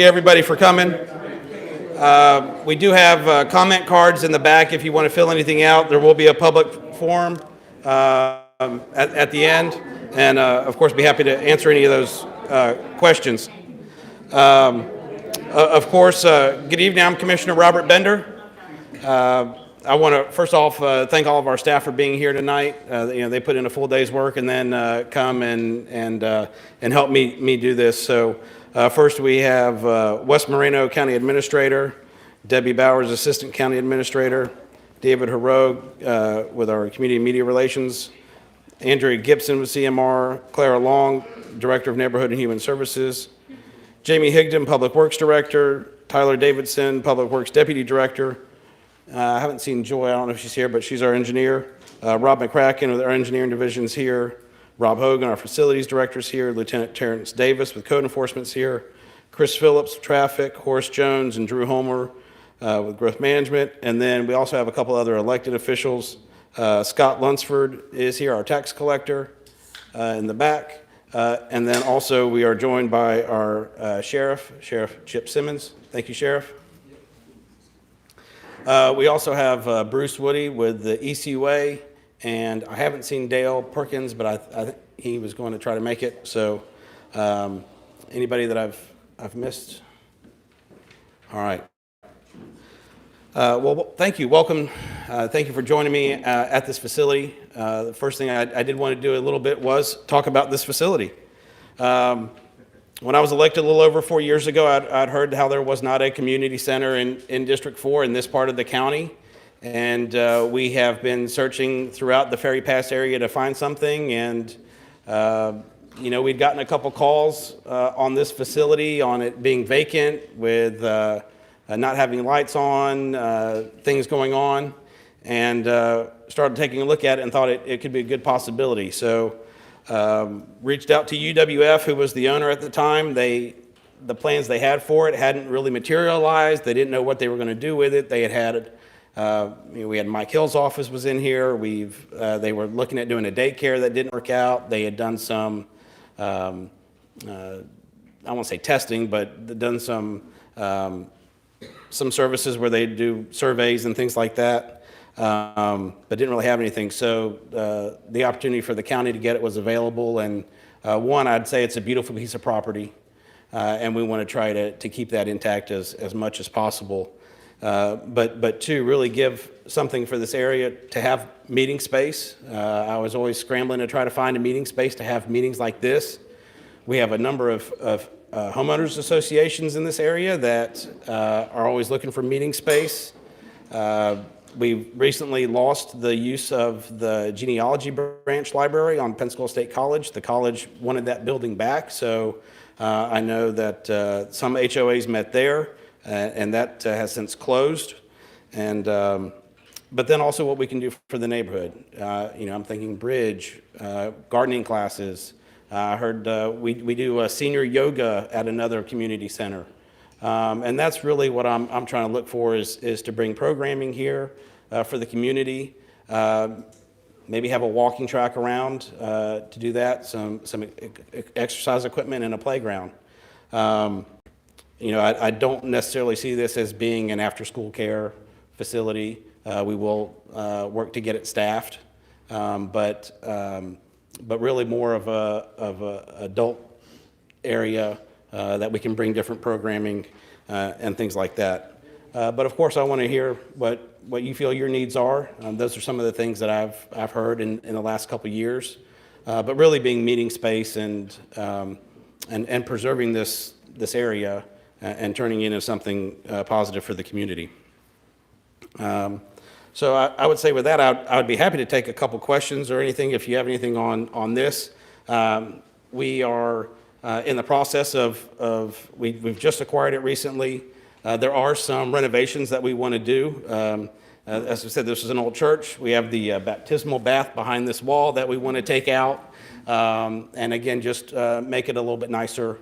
Everybody for coming. We do have comment cards in the back if you want to fill anything out. There will be a public forum at the end, and of course be happy to answer any of those questions. Of course, good evening. I'm Commissioner Robert Bender. I want to first off thank all of our staff for being here tonight. They put in a full day's work and then come and help me do this. So. First, we have West Moreno County Administrator, Debbie Bowers, Assistant County Administrator, David Heroux with our Community Media Relations, Andrea Gibson with CMR, Clara Long, Director of Neighborhood and Human Services, Jamie Higdon, Public Works Director, Tyler Davidson, Public Works Deputy Director. I haven't seen Joy, I don't know if she's here, but she's our engineer. Rob McCracken with our engineering division's here. Rob Hogan, our facilities director, is here. Lieutenant Terrence Davis with code enforcement's here. Chris Phillips, traffic. Horace Jones and Drew Homer with growth management. And then we also have a couple other elected officials. Scott Lunsford is here, our tax collector in the back. And then also we are joined by our Sheriff Chip Simmons. Thank you, Sheriff. We also have Bruce Woody with the ECUA. And I haven't seen Dale Perkins, but I think he was going to try to make it. So anybody that I've missed? All right. Well, thank you. Welcome. Thank you for joining me at this facility. The first thing I did want to do a little bit was talk about this facility. When I was elected a little over 4 years ago, I'd heard how there was not a community center in District 4 in this part of the county. And we have been searching throughout the Ferry Pass area to find something. And, we'd gotten a couple calls on this facility, on it being vacant with not having lights on, things going on, and started taking a look at it and thought it could be a good possibility. So reached out to UWF, who was the owner at the time. The plans they had for it hadn't really materialized. They didn't know what they were going to do with it. They had we had Mike Hill's office was in here. They were looking at doing a daycare that didn't work out. They had done some, I won't say testing, but done some services where they do surveys and things like that, but didn't really have anything. So the opportunity for the county to get it was available. And one, I'd say it's a beautiful piece of property, and we want to try to keep that intact as much as possible. But two, really give something for this area to have meeting space. I was always scrambling to try to find a meeting space to have meetings like this. We have a number of homeowners associations in this area that are always looking for meeting space. We recently lost the use of the genealogy branch library on Pensacola State College. The college wanted that building back, so I know that some HOAs met there. And that has since closed. And but then also what we can do for the neighborhood. I'm thinking bridge, gardening classes. I heard we do senior yoga at another community center. And that's really what I'm trying to look for is to bring programming here for the community. Maybe have a walking track around to do that, some exercise equipment and a playground. I don't necessarily see this as being an after-school care facility. We will work to get it staffed, but really more of a adult area that we can bring different programming and things like that. But of course, I want to hear what you feel your needs are. Those are some of the things that I've heard in the last couple of years. But really being meeting space and preserving this area. And turning into something positive for the community. So I would say with that, I would be happy to take a couple questions or anything if you have anything on this. We are in the process we've just acquired it recently. There are some renovations that we want to do. As I said, this is an old church. We have the baptismal bath behind this wall that we want to take out. And again, just make it a little bit nicer.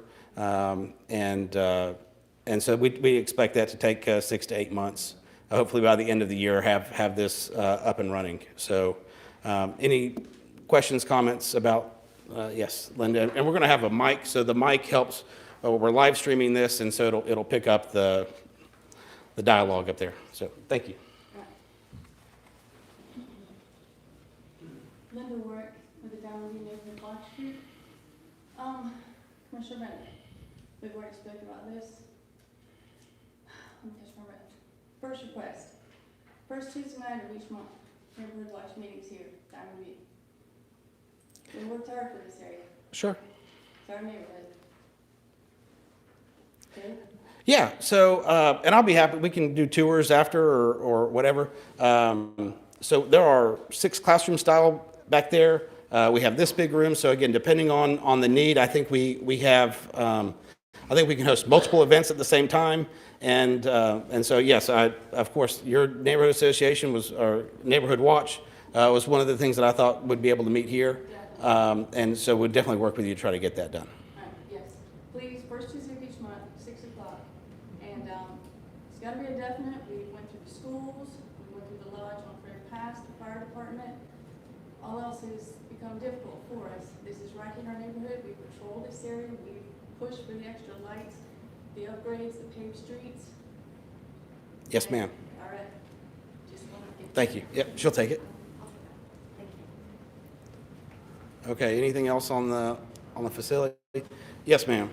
And so we expect that to take 6 to 8 months. Hopefully by the end of the year, have this up and running. So any questions, comments about, yes, Linda? And we're going to have a mic, so the mic helps we're live streaming this, and so it'll pick up the dialogue up there. So thank you. Linda Warwick with the Downview Neighborhood Watch Group. Commissioner Bennett, we've already spoken about this. Let me just remember it. First request, first Tuesday night of each month, Neighborhood Watch meetings here, Downview. We worked hard for this area. Sure. It's our neighborhood. Okay? Yeah, so, and I'll be happy, we can do tours after or whatever. So there are 6 classroom style back there. We have this big room, so again, depending on the need, I think we have, I think we can host multiple events at the same time. And so, yes, of course, your neighborhood association or Neighborhood Watch was one of the things that I thought would be able to meet here. And so we'd definitely work with you to try to get that done. Yes, please, first Tuesday of each month, 6 o'clock. And it's got to be a definite. We went through the schools, we went through the lodge on Fair Pass, the fire department. All else has become difficult for us. This is right in our neighborhood. We patrol this area. We push for the extra lights, the upgrades, the paved streets. Yes, ma'am. All right. Just wanted to get. Thank you. Yep, she'll take it. Thank you. Okay, anything else on the facility? Yes, ma'am.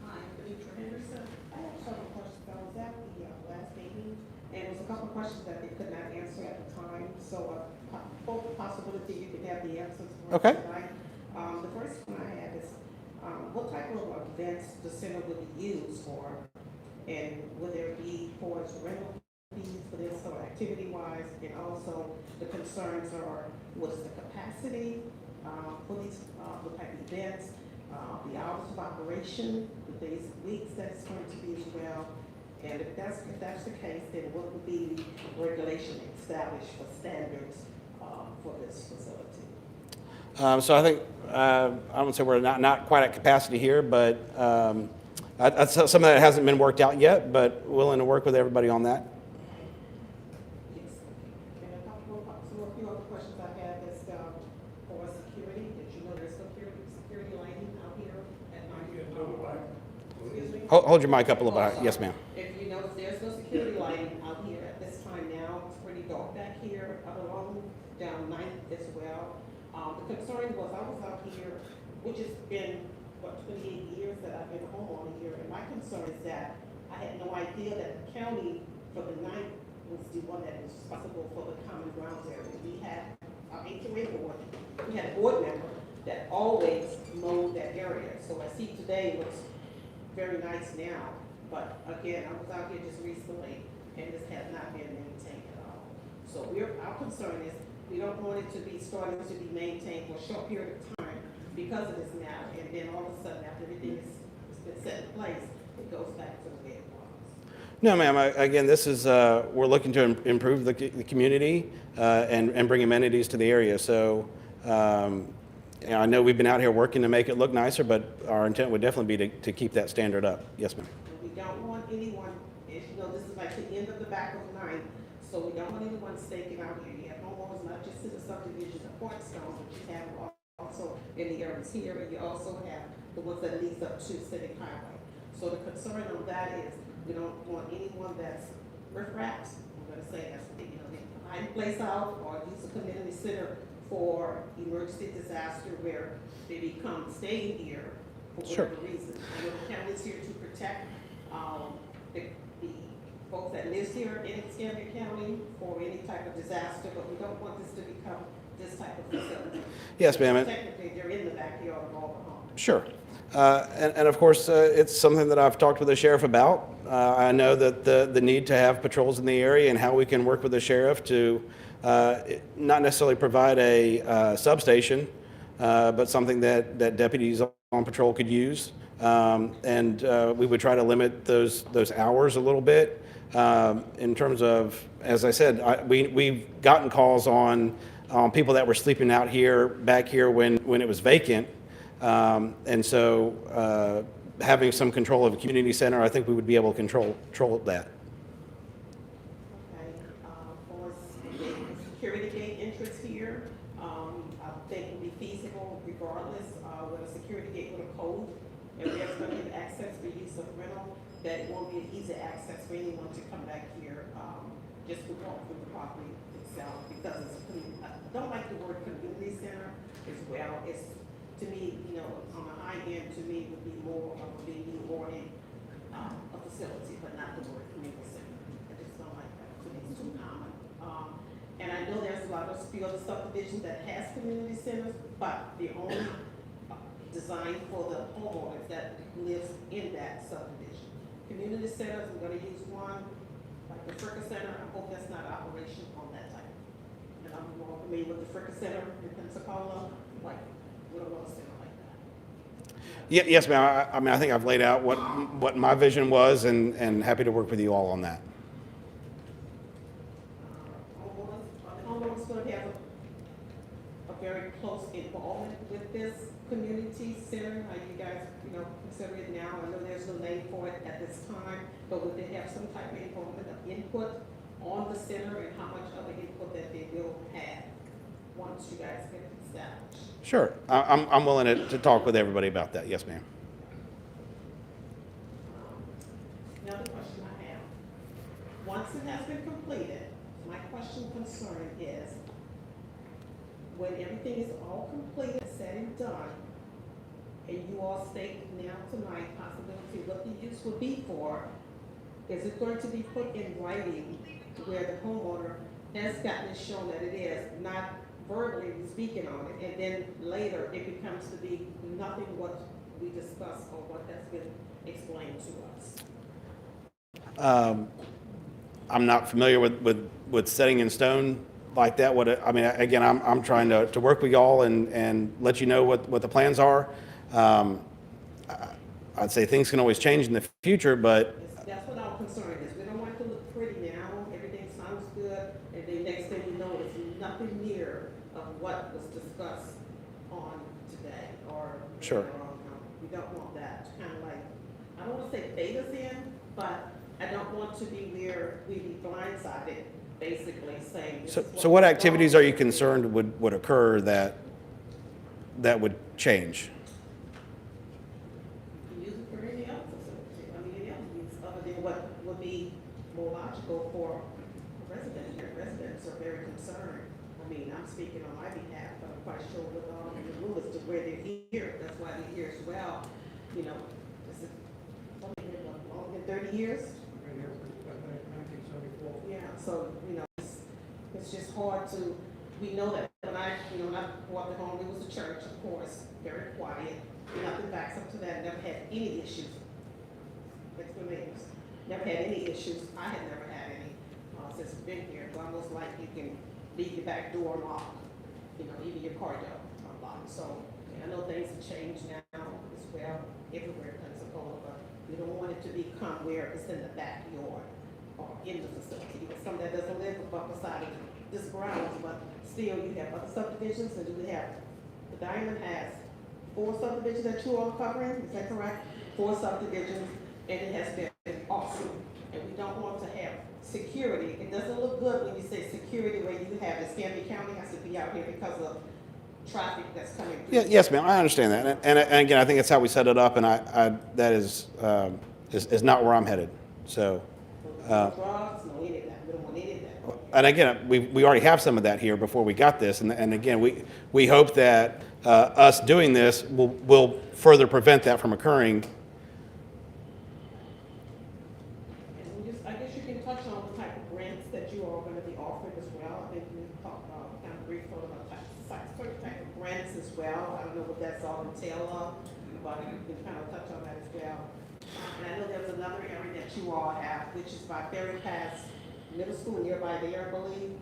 Hi, Demetra Henderson. I have several questions. I was at the last meeting, and there was a couple of questions that they could not answer at the time, so both possibility you could have the answers for Okay. tonight. The first one I have is, what type of events the center would be used for? And would there be for its rental fees for this, so activity-wise, and also the concerns are, what is the capacity for these, what type of events, the hours of operation, the days of weeks that's going to be as well. And if that's the case, then what would be the regulation established for standards for this facility? So I think, I would say we're not quite at capacity here, but that's something that hasn't been worked out yet, but willing to work with everybody on that. Yes. And a few other questions I have is for security. Did you know there's security lighting out here at night? Excuse me? Hold your mic up a little bit. Yes, ma'am. If you notice, there's no security lighting out here at this time now. It's pretty dark back here, up along down 9th as well. The concern was I was out here, which has been, 28 years that I've been a homeowner here, and my concern is that I had no idea that the county for the 9th was the one that was responsible for the common grounds area. We had our HOA board, we had a board member that always mowed that area. So I see today looks very nice now, but again, I was out here just recently, and this has not been maintained at all. So our concern is, we don't want it to be starting to be maintained for a short period of time because of this now, and then all of a sudden, after everything has been set in place, it goes back to the way it was. No, ma'am. Again, this is, we're looking to improve the community and bring amenities to the area. So I know we've been out here working to make it look nicer, but our intent would definitely be to keep that standard up. Yes, ma'am. And we don't want anyone, as you know, this is like the end of the back of the night, so we don't want anyone staking out here. You have homeowners, not just in the subdivisions of Cornerstone, but you have also in the areas here, and you also have the ones that leads up to Civic Highway. So the concern on that is we don't want anyone that's riffraffs, I'm gonna say that's, they hide place out or use a community center for emergency disaster where they become staying here for whatever reason. I know the county's here to protect the folks that lives here in Escambia County for any type of disaster, but we don't want this to become this type of facility. Yes, ma'am. Technically, they're in the backyard of all the homes. Sure. And of course, it's something that I've talked with the sheriff about. I know that the need to have patrols in the area and how we can work with the sheriff to not necessarily provide a substation, but something that deputies on patrol could use. And we would try to limit those hours a little bit. In terms of, as I said, we've gotten calls on people that were sleeping out here, back here when it was vacant. And so having some control of a community center, I think we would be able to control that. Okay, for the security gate entrance here, I think it would be code, and there's gonna be access for use of rental, that it won't be an easy access for anyone to come back here, just to walk through the property itself, because it's, I don't like the word community center as well. It's, to me, you know, on the high end, to me, would be more of a venue or a facility, but not the word community center. I just don't like that, to me, it's too common. And I know there's a lot of few other subdivisions that has community centers, but the only designed for the homeowners that lives in that subdivision. Community centers, we're gonna use one, like the Fricker Center. I hope that's not operation on that type. And I'm more familiar with the Fricker Center in Pensacola, like, we don't want a center like that. Yes, ma'am. I mean, I think I've laid out what my vision was, and happy to work with you all on that. Homeowners gonna have a very close involvement with this community center. How you guys, you know, consider it now? I know there's no name for it at this time, but would they have some type of input on the center, and how much other input that they will have once you guys get established? Sure. I'm willing to talk with everybody about that. Yes, ma'am. Another question I have, once it has been completed, my concern is, when everything is all completed, said and done, and you all state now tonight possibility what the use would be for, is it going to be put in writing where the homeowner has gotten it shown that it is, not verbally speaking on it, and then later it becomes to be nothing what we discussed or what has been explained to us? I'm not familiar with setting in stone like that. I mean, again, I'm trying to work with y'all and let you know what the plans are. I'd say things can always change in the future, but That's what our concern is. We don't want it to look pretty now, everything sounds good, and then next thing you know, it's nothing near of what was discussed on today, or. Sure. We don't want that, kind of like, I don't want to say bait us in, but I don't want to be where we be blindsided, basically saying. this is so what we're activities going are you concerned would occur that would change? to use it for any other facility. I mean, any other use other than what would be more logical for residents. Your residents are very concerned. I mean, I'm speaking on my behalf, but I'm quite sure with all of the rules to where they're here, that's why they're here as well. You know, this is, only been longer than 30 years? Yeah, so, you know, it's just hard to, we know that when I bought the home, it was a church, of course, very quiet, nothing backs up to that, never had any issues. Explanations, never had any issues, I had never had any, since I've been here. It's almost like you can leave your back door locked, you know, even your car door unlocked. So, I know things have changed now as well, everywhere in Pensacola, but we don't want it to become where it's in the backyard or in the facility. Because some that doesn't live above the side of this grounds, but still you have other subdivisions, and we have, the Diamond has 4 subdivisions that you are covering, is that correct? 4 subdivisions, and it has been awesome. And we don't want to have security. It doesn't look good when you say security where you have, Escambia County has to be out here because of traffic that's coming through. Yeah, yes, ma'am. I understand that, and again, I think that's how we set it up, and I that is not where I'm headed. So. No drugs, no any of that. We don't want any of that. And again, we already have some of that here before we got this, and again, we hope that us doing this will further prevent that from occurring. And I guess you can touch on the type of grants that you are going to be offering as well. I think we talked kind of briefly about certain type of grants as well. I don't know what that's all entail of, but you can kind of touch on that as well. And I know there's another area that you all have, which is by Ferry Pass Middle School nearby there, I believe.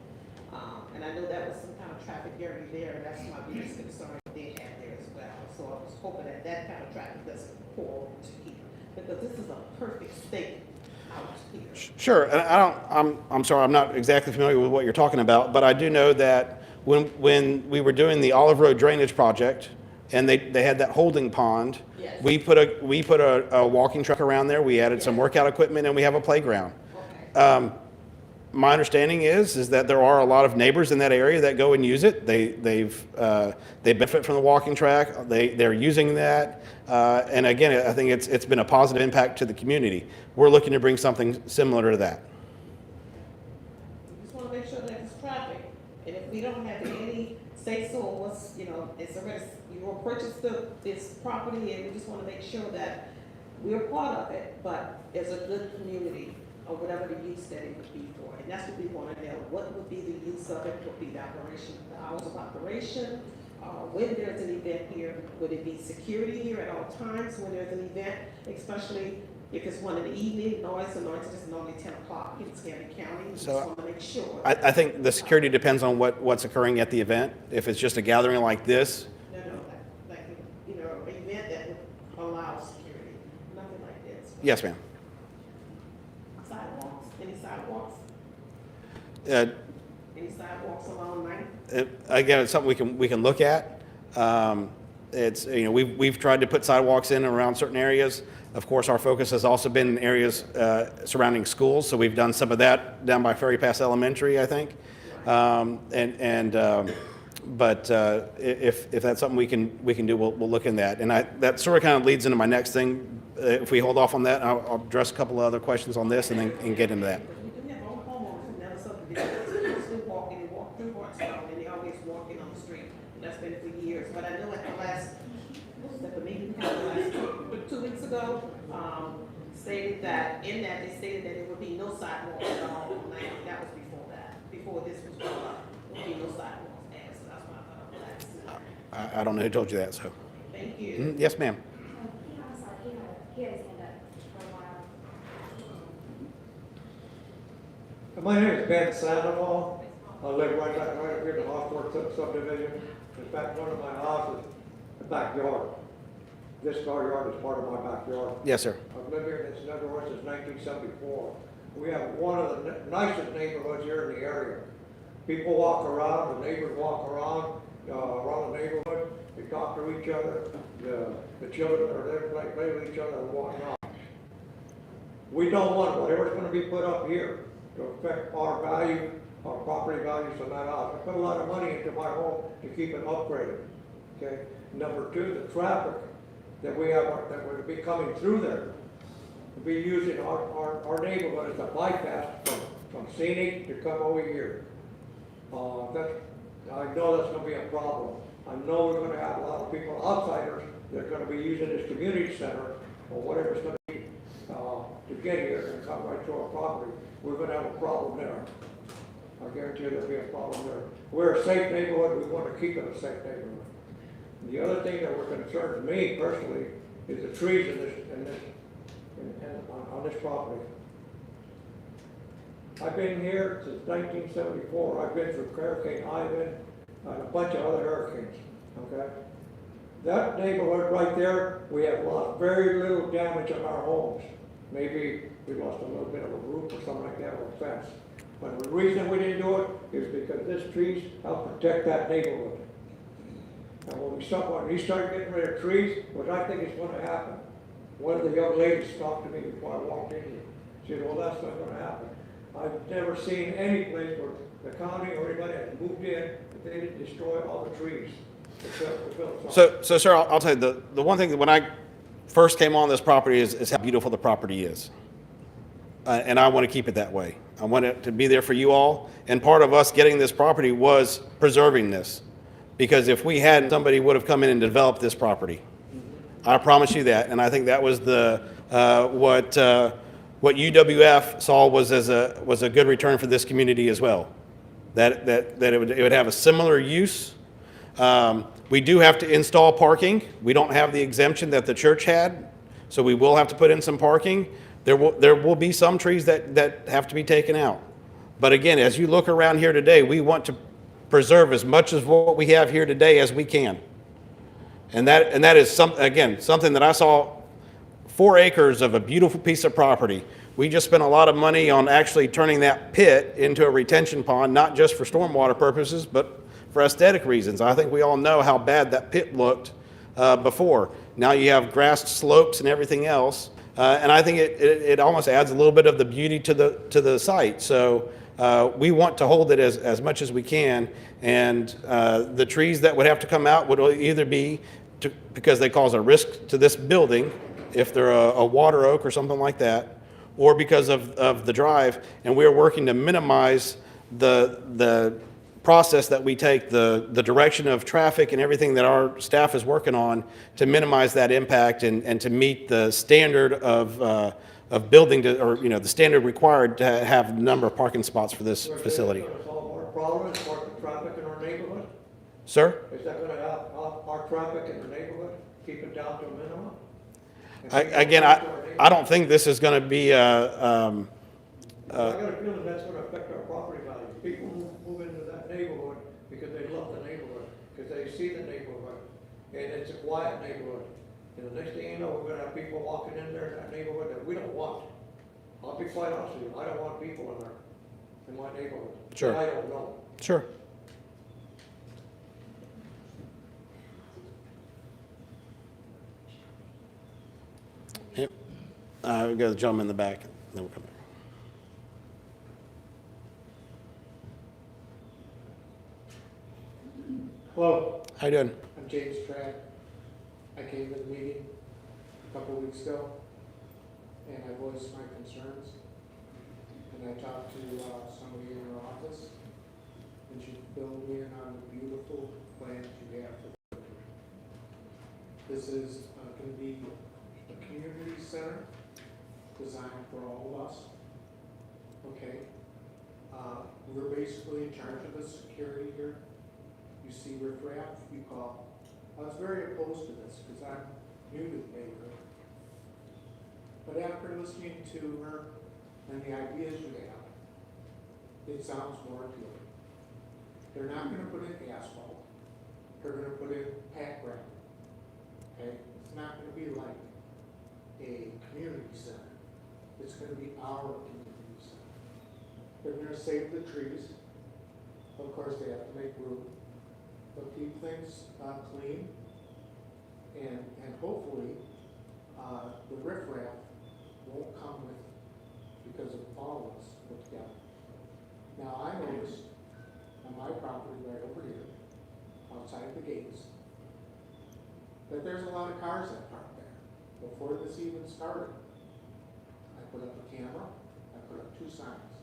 And I know that was some kind of traffic area there, and that's my biggest concern they had there as well. So I was hoping that that kind of traffic doesn't pour over to here, because this is a perfect state out here. Sure, and I'm sorry, I'm not exactly familiar with what you're talking about, but I do know that when we were doing the Olive Road drainage project, and they had that holding pond. Yes. We put a walking track around there. We added some workout equipment, and we have a playground. Okay. my understanding is that there are a lot of neighbors in that area that go and use it. They benefit from the walking track. They're using that. And again, I think it's been a positive impact to the community. We're looking to bring something similar to that. We just wanna make sure that it's traffic, and if we don't have any say so, what's, it's already, you will purchase this property, and we just wanna make sure that we're part of it, but it's a good community, or whatever the use that it would be for, and that's what we wanna know, what would be the use of it, would be the operation, the hours of operation, when there's an event here, would it be security here at all times when there's an event, especially if it's one in the evening, noise is normally 10 o'clock in Scanlon County, we just So, wanna make sure. I think the security depends on what's occurring at the event. If it's just a gathering like this, No, like, an event that would allow security, nothing like this. yes, ma'am. Sidewalks, any sidewalks? Uh, Any sidewalks along Ninth? Again, it's something we can look at. It's, we've tried to put sidewalks in and around certain areas. Of course, our focus has also been in areas surrounding schools, so we've done some of that down by Ferry Pass Elementary, I think. But if that's something we can do, we'll look in that. And that sort of kind of leads into my next thing. If we hold off on that, I'll address a couple of other questions on this and get into that. We do have old homeowners who never subdivision, they walk through Hartsville, and they always walking on the street, and that's been for years. But I know at the last, what was that, the meeting we had last 2 weeks ago, stated that, they stated that there would be no sidewalks at all on Ninth. That was before this was brought up, there would be no sidewalks there, so that's why I thought of that. I don't know who told you that, so. Thank you. Yes, ma'am. I'm sorry, he had his hand up for a while. My name is Ben Sandoval. I live right up here in the Hawthorne subdivision. In fact, one of my houses, the backyard. This car yard is part of my backyard. Yes, sir. I've lived here in this neighborhood since 1974. We have one of the nicest neighborhoods here in the area. People walk around, the neighbors walk around the neighborhood. They talk to each other. The children are there, play with each other and whatnot. We don't want whatever's going to be put up here to affect our value, our property values from that house. I put a lot of money into my home to keep it upgraded. Okay. Number two, the traffic that we have that would be coming through there. We'll be using our neighborhood as a bypass from scenic to come over here. I know that's going to be a problem. I know we're going to have a lot of people, outsiders, that are going to be using this community center or whatever it's going to be to get here and come right to our property. We're going to have a problem there. I guarantee you there'll be a problem there. We're a safe neighborhood. We want to keep it a safe neighborhood. The other thing that we're concerned, me personally, is the trees on this property. I've been here since 1974. I've been through Hurricane Ivan and a bunch of other hurricanes, okay? That neighborhood right there, we have lost very little damage on our homes. Maybe we lost a little bit of a roof or something like that, or a fence. But the reason we didn't do it is because this trees help protect that neighborhood. And when you start getting rid of trees, which I think is gonna happen, one of the young ladies talked to me before I walked in here. She said, well, that's not gonna happen. I've never seen any place where the county or anybody has moved in, that they didn't destroy all the trees. So sir, I'll tell you, the one thing that when I first came on this property is how beautiful the property is. And I want to keep it that way. I want it to be there for you all. And part of us getting this property was preserving this. Because if we hadn't, somebody would have come in and developed this property. I promise you that. And I think that was what UWF saw was a good return for this community as well. That it would have a similar use. We do have to install parking. We don't have the exemption that the church had, so we will have to put in some parking. There will be some trees that have to be taken out. But again, as you look around here today, we want to preserve as much of what we have here today as we can. And that is something that I saw. 4 acres of a beautiful piece of property. We just spent a lot of money on actually turning that pit into a retention pond, not just for stormwater purposes, but for aesthetic reasons. I think we all know how bad that pit looked before. Now you have grassed slopes and everything else, and I think it almost adds a little bit of the beauty to the site. So we want to hold it as much as we can. And the trees that would have to come out would either be because they cause a risk to this building, if they're a water oak or something like that, or because of the drive. And we are working to minimize the process that we take, the direction of traffic and everything that our staff is working on to minimize that impact and to meet the standard of building the standard required to have the number of parking spots for this facility. Is that gonna solve our problem as far as traffic in our neighborhood? Sir? Is that gonna help our traffic in the neighborhood, keep it down to a minimum? Again, I don't think this is going to be I got a feeling that's gonna affect our property values. People move into that neighborhood because they love the neighborhood, because they see the neighborhood, and it's a quiet neighborhood. And the next thing you know, we're gonna have people walking in there in that neighborhood that we don't want. I'll be quite honest with you, I don't want people in there, in my neighborhood. Sure. I don't know. Sure. Yep. We got the gentleman in the back, then we'll come back. Hello, How you doing? I'm James Track. I came to the meeting a couple weeks ago, and I voiced my concerns. And I talked to somebody in her office, and she filled me in on the beautiful plans you have for the future. This is going to be a community center designed for all of us. Okay? We're basically in charge of the security here. You see riffraff, you call. I was very opposed to this because I'm new to the neighborhood. But after listening to her and the ideas you have, it sounds more appealing. They're not gonna put in asphalt. They're gonna put in packed ground. Okay? It's not gonna be like a community center. It's gonna be our community center. They're gonna save the trees. Of course, they have to make room. But keep things clean, and hopefully, the riffraff won't come with, because of all of us put together. Now, I noticed on my property right over here, outside the gates, that there's a lot of cars that park there. Before this even started, I put up a camera, I put up 2 signs,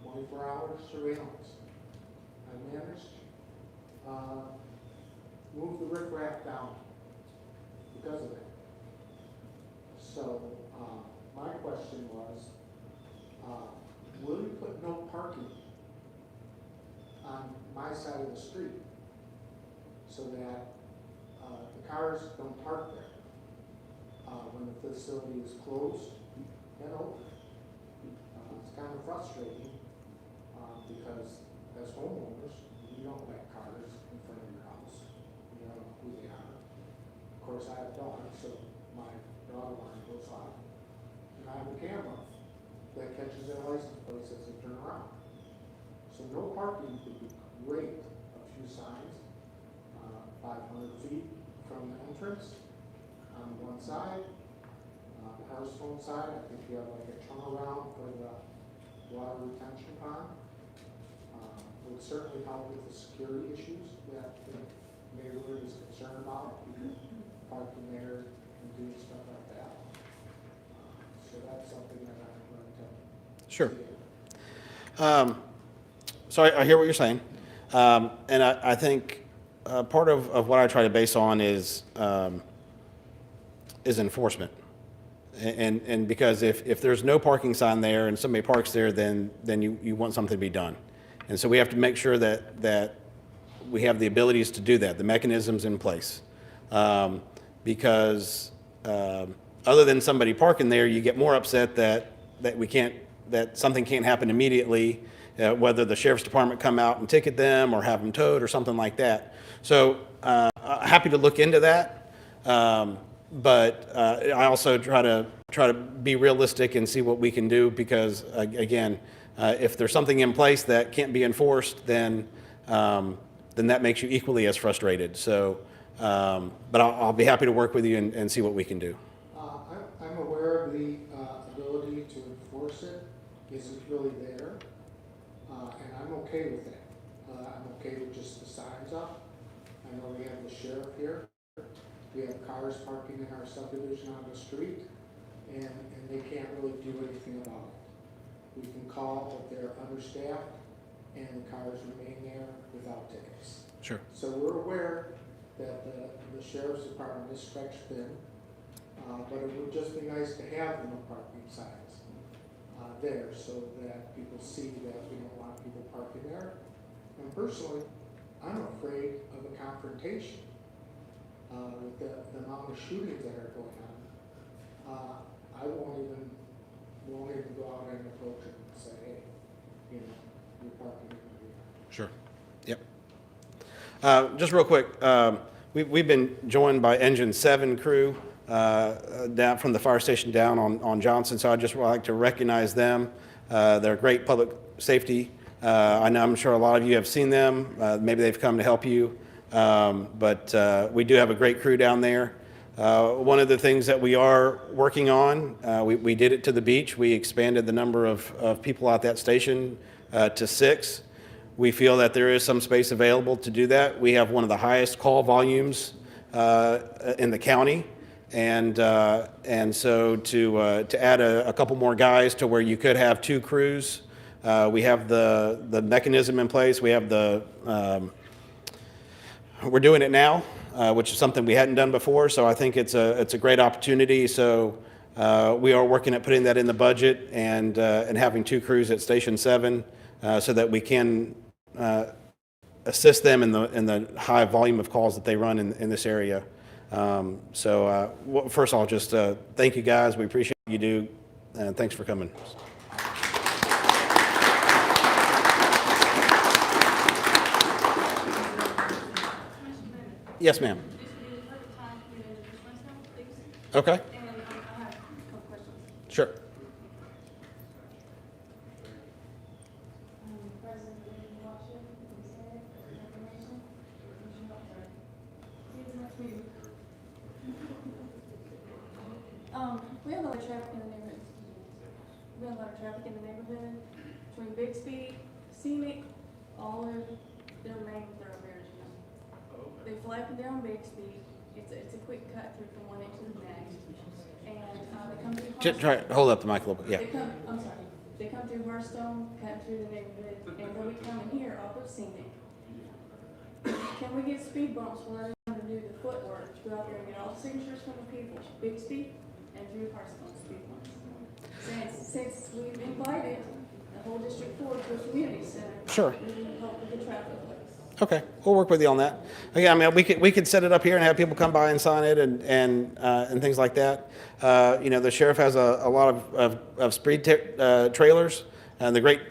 24-hour surveillance. I managed move the riffraff down because of that. So, my question was, will you put no parking on my side of the street so that the cars don't park there when the facility is closed and open? It's kind of frustrating because as homeowners, you don't let cars in front of your house. You don't know who they are. Of course, I have dogs, so my dog alarm goes off. And I have a camera that catches their license plates as they turn around. So no parking would be great. A few signs, 500 feet from the entrance on one side. The Hearthstone side, I think you have like a turnaround for the water retention pond. Would certainly help with the security issues that the neighborhood is concerned about, parking there and doing stuff like that. So that's something that I'm going to. Sure. So I hear what you're saying. And I think part of what I try to base on is enforcement. And because if there's no parking sign there and somebody parks there, then you want something to be done. And so we have to make sure that we have the abilities to do that, the mechanisms in place. Because other than somebody parking there, you get more upset that something can't happen immediately, whether the sheriff's department come out and ticket them or have them towed or something like that. So happy to look into that. But I also try to be realistic and see what we can do because, again, if there's something in place that can't be enforced, then that makes you equally as frustrated. So, but I'll be happy to work with you and see what we can do. I'm aware of the ability to enforce it isn't really there. cars parking in our subdivision on the street, and they can't really do anything about it. We can call if they're understaffed, and the cars remain there without tickets. Sure. So we're aware that the sheriff's department is stretched thin, but it would just be nice to have the no parking signs there so that people see that we don't want people parking there. And personally, I'm afraid of a confrontation with the amount of shootings that are going on. I won't even go out and approach them and say, hey, you know, you're parking in my yard. Sure. Yep. Just real quick, we've been joined by Engine 7 crew down from the fire station down on Johnson, so I just would like to recognize them. They're great public safety. I'm sure a lot of you have seen them. Maybe they've come to help you, but we do have a great crew down there. One of the things that we are working on, we did it to the beach. We expanded the number of people at that station to 6. We feel that there is some space available to do that. We have one of the highest call volumes in the county, and so to add a couple more guys to where you could have 2 crews, we have the mechanism in place. We have we're doing it now, which is something we hadn't done before. So I think it's a great opportunity. So we are working at putting that in the budget and having 2 crews at Station 7 so that we can assist them in the high volume of calls that they run in this area. First of all, just thank you guys. We appreciate what you do, and thanks for coming. Yes, ma'am. This would be the perfect time to get into this one, please. Okay, And I have a couple questions. sure. President William Washington, information. See you at the next meeting. We have a lot of traffic in the neighborhood. We have a lot of traffic in the neighborhood between Bixby, Scenic, all of their main thoroughfares, you know. They fly up and down Bixby. It's a quick cut through from one end to the next. And they come through. Hold up the mic a little bit. Yeah. I'm sorry. They come through Hearthstone, cut through the neighborhood, and then we come in here off of Scenic. Can we get speed bumps for them to do the footwork, to go out there and get all the signatures from the people, Bixby and through Hearthstone speed bumps? Since we've invited the whole District 4 to a community center. Sure. We need help with the traffic lights. Okay, we'll work with you on that. Yeah, I mean, we could set it up here and have people come by and sign it and things like that. You know, the sheriff has a lot of speed trailers, and the great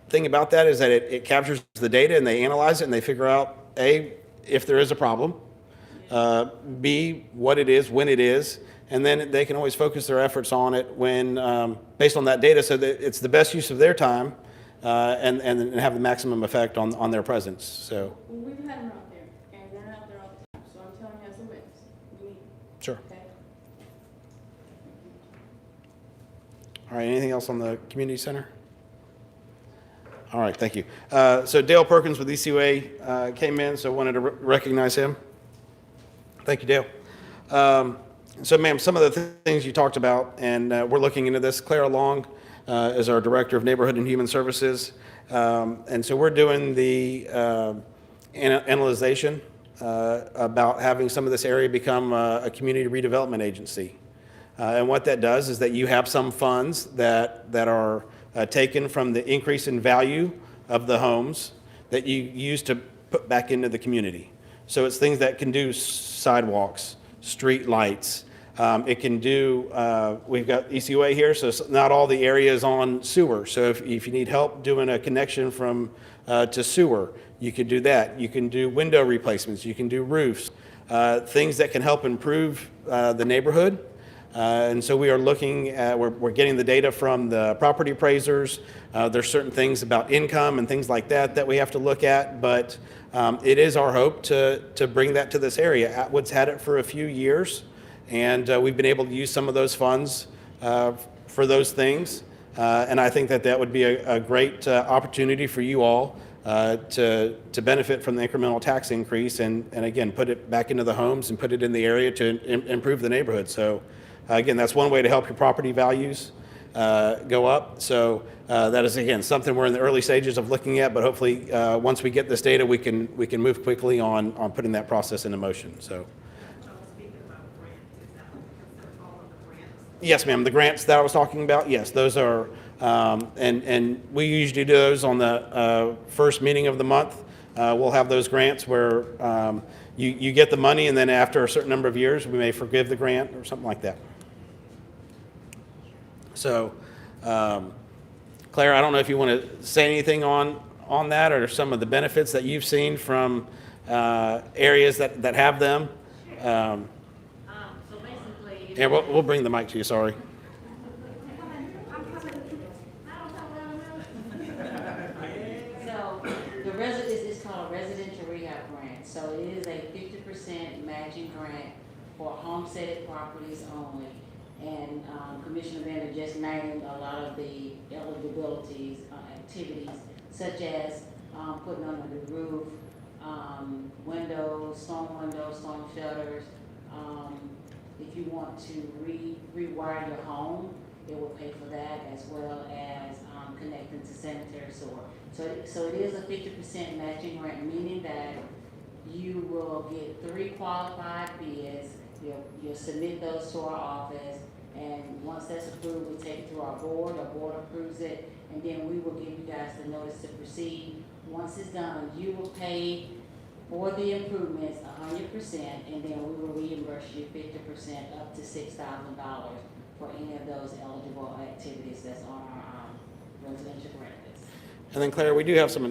thing about that is that it captures the data and they analyze it and they figure out A, if there is a problem, B, what it is, when it is, and then they can always focus their efforts on it when based on that data, so that it's the best use of their time. And have the maximum effect on their presence. So Well, we've had them out there, and they're out there all the time, so I'm telling you as a witness, we need them, sure. okay? All right. Anything else on the community center? All right. Thank you. So Dale Perkins with ECUA came in, so I wanted to recognize him. Thank you, Dale. So, ma'am, some of the things you talked about, and we're looking into this. Clara Long is our Director of Neighborhood and Human Services. And so we're doing the analyzation about having some of this area become a community redevelopment agency. And what that does is that you have some funds that are taken from the increase in value of the homes that you use to put back into the community. So it's things that can do sidewalks, street lights. It can do, we've got ECUA here, so not all the areas on sewer. So if you need help doing a connection from to sewer, you could do that. You can do window replacements. You can do roofs, things that can help improve the neighborhood. And so we are looking at, we're getting the data from the property appraisers. There's certain things about income and things like that we have to look at, but it is our hope to bring that to this area. Atwood's had it for a few years. And we've been able to use some of those funds for those things. And I think that would be a great opportunity for you all to benefit from the incremental tax increase and again, put it back into the homes and put it in the area to improve the neighborhood. So again, that's one way to help your property values go up. So that is, again, something we're in the early stages of looking at, but hopefully once we get this data, we can move quickly on putting that process into motion. So. Yes, ma'am. The grants that I was talking about, yes, those are, and we usually do those on the first meeting of the month. We'll have those grants where you get the money, and then after a certain number of years, we may forgive the grant or something like that. So, Claire, I don't know if you want to say anything on that or some of the benefits that you've seen from areas that have them. So basically. Yeah, we'll bring the mic to you, sorry. So it's called a residential rehab grant. So it is a 50% matching grant for homesteaded properties only. And Commissioner Bender just named a lot of the eligibilities, activities, such as putting under the roof, windows, storm shutters. If you want to rewire your home, it will pay for that, as well as connecting to sanitary sewer. So it is a 50% matching grant, meaning that you will get 3 qualified bids. You'll submit those to our office, and once that's approved, we take it to our board approves it, and then we will give you guys the notice to proceed. Once it's done, you will pay for the improvements 100%, and then we will reimburse you 50% up to $6,000 for any of those eligible activities that's on our residential grant list. And then Claire, we do have some.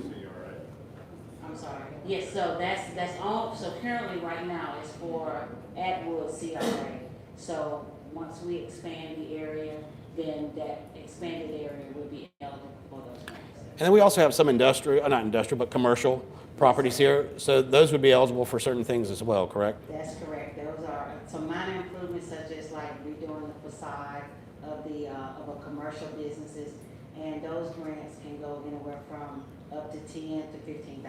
I'm sorry. Yes, so that's all. So currently, right now, it's for Atwood CRA. So once we expand the area, then that expanded area will be eligible for those grants. And then we also have some not industrial, but commercial properties here. So those would be eligible for certain things as well, correct? That's correct. Those are some minor improvements, such as like redoing the facade of a commercial businesses, and those grants can go anywhere from up to $10,000 to $15,000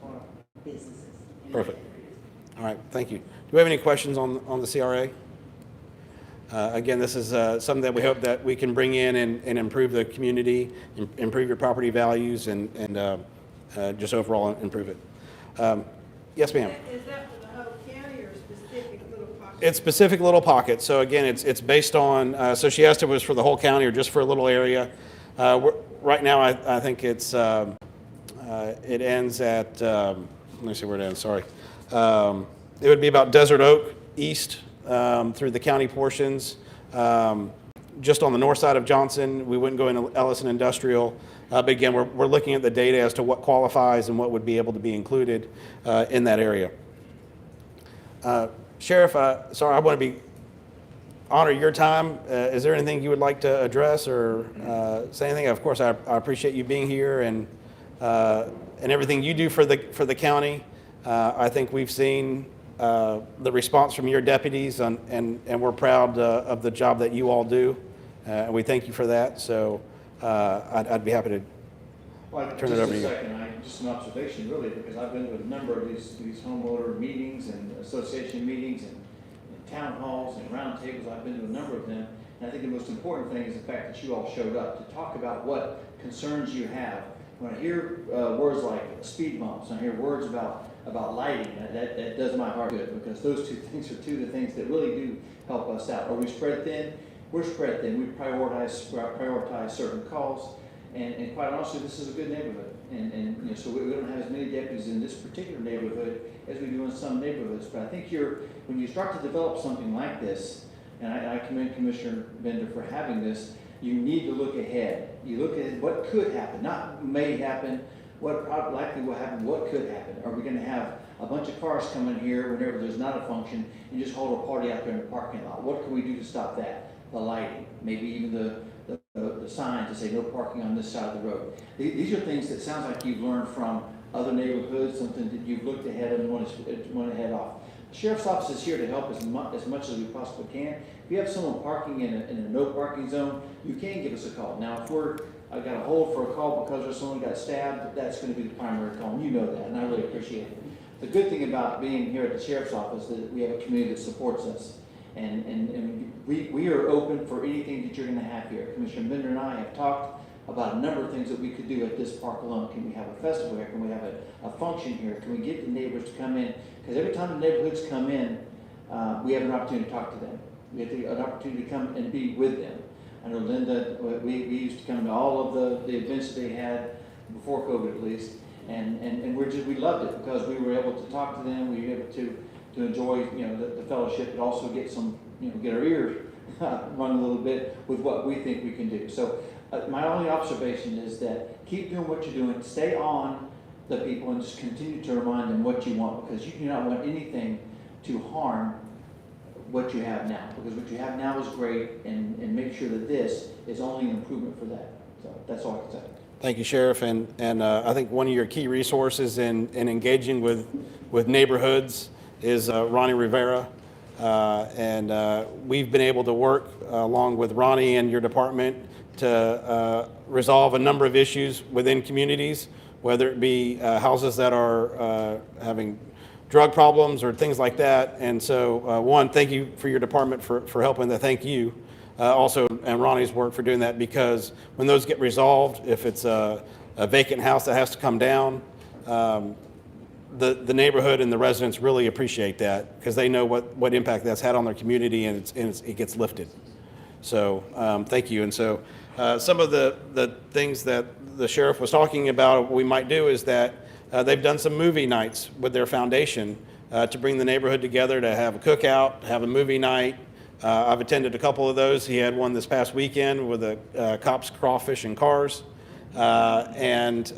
for businesses. Perfect. All right, thank you. Do we have any questions on the CRA? Again, this is something that we hope that we can bring in and improve the community, improve your property values, and just overall improve it. Yes, ma'am. Is that for the whole county or specific little pocket? It's specific little pockets. So again, it's based on, so she asked if it was for the whole county or just for a little area. Right now, I think it's, it ends at, let me see where it ends, sorry. It would be about Desert Oak East through the county portions. Just on the north side of Johnson, we wouldn't go into Ellison Industrial. But again, we're looking at the data as to what qualifies and what would be able to be included in that area. Sheriff, sorry, I want to honor your time. Is there anything you would like to address or say anything? Of course, I appreciate you being here and everything you do for the county. I think we've seen the response from your deputies, and we're proud of the job that you all do. And we thank you for that. So I'd be happy to turn it over to you. Just an observation, really, because I've been to a number of these homeowner meetings and association meetings and town halls and roundtables. I've been to a number of them, and I think the most important thing is the fact that you all showed up to talk about what concerns you have. When I hear words like speed bumps, I hear words about lighting, that does my heart good, because those two things are two of the things that really do help us out. Are we spread thin? We're spread thin. We prioritize certain calls, and quite honestly, this is a good neighborhood. And you know, so we don't have as many deputies in this particular neighborhood as we do in some neighborhoods. But I think when you start to develop something like this, and I commend Commissioner Bender for having this, you need to look ahead. You look at what could happen, not may happen, what likely will happen, what could happen. Are we going to have a bunch of cars coming here whenever there's not a function and just hold a party out there in the parking lot? What can we do to stop that? The lighting, maybe even the sign to say no parking on this side of the road. These are things that sounds like you've learned from other neighborhoods, something that you've looked ahead and want to head off. The Sheriff's Office is here to help as much as we possibly can. If you have someone parking in a no parking zone, you can give us a call. Now, if we're I've got a hold for a call because there's someone got stabbed, that's gonna be the primary call, and you know that, and I really appreciate it. The good thing about being here at the sheriff's office is that we have a community that supports us. And we are open for anything that you're gonna have here. Commissioner Bender and I have talked about a number of things that we could do at this park alone. Can we have a festival here? Can we have a function here? Can we get the neighbors to come in? Because every time the neighborhoods come in, we have an opportunity to talk to them. We have an opportunity to come and be with them. I know Linda, we used to come to all of the events that they had before COVID at least. And we loved it because we were able to talk to them, we were able to enjoy, the fellowship, but also get some, get our ears run a little bit with what we think we can do. So my only observation is that keep doing what you're doing, stay on the people and just continue to remind them what you want, because you do not want anything to harm what you have now, because what you have now is great, and make sure that this is only an improvement for that. So that's all I can say. Thank you, Sheriff. And I think one of your key resources in engaging with neighborhoods is Ronnie Rivera. We've been able to work along with Ronnie and your department to resolve a number of issues within communities, whether it be houses that are having drug problems or things like that. And so, one, thank you for your department for helping that. Thank you. Also, and Ronnie's work for doing that, because when those get resolved, if it's a vacant house that has to come down, the neighborhood and the residents really appreciate that, because they know what impact that's had on their community, and it gets lifted. So thank you. And so some of the things that the sheriff was talking about we might do is that they've done some movie nights with their foundation to bring the neighborhood together, to have a cookout, to have a movie night. I've attended a couple of those. He had one this past weekend with the Cops, Crawfish, and Cars. And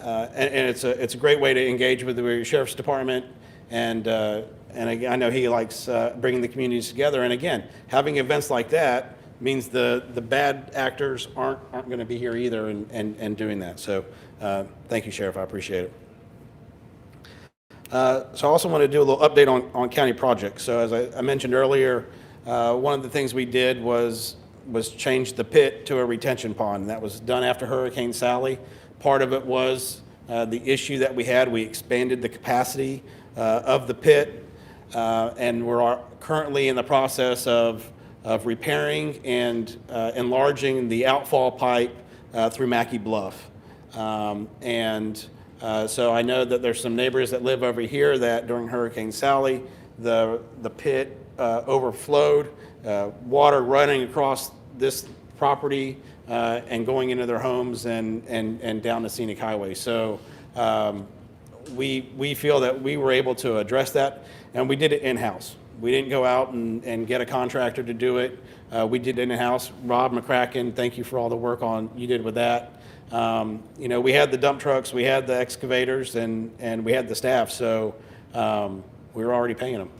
it's a great way to engage with the sheriff's department. And again, I know he likes bringing the communities together. And again, having events like that means the bad actors aren't going to be here either and doing that. So thank you, Sheriff. I appreciate it. So I also want to do a little update on county projects. So as I mentioned earlier, one of the things we did was change the pit to a retention pond. That was done after Hurricane Sally. Part of it was the issue that we had. We expanded the capacity of the pit, and we're currently in the process of repairing and enlarging the outfall pipe through Mackey Bluff. So I know that there's some neighbors that live over here that during Hurricane Sally, the pit overflowed, water running across this property and going into their homes and down the scenic highway. So we feel that we were able to address that, and we did it in-house. We didn't go out and get a contractor to do it. We did it in-house. Rob McCracken, thank you for all the work you did with that. We had the dump trucks, we had the excavators, and we had the staff, so we were already paying them.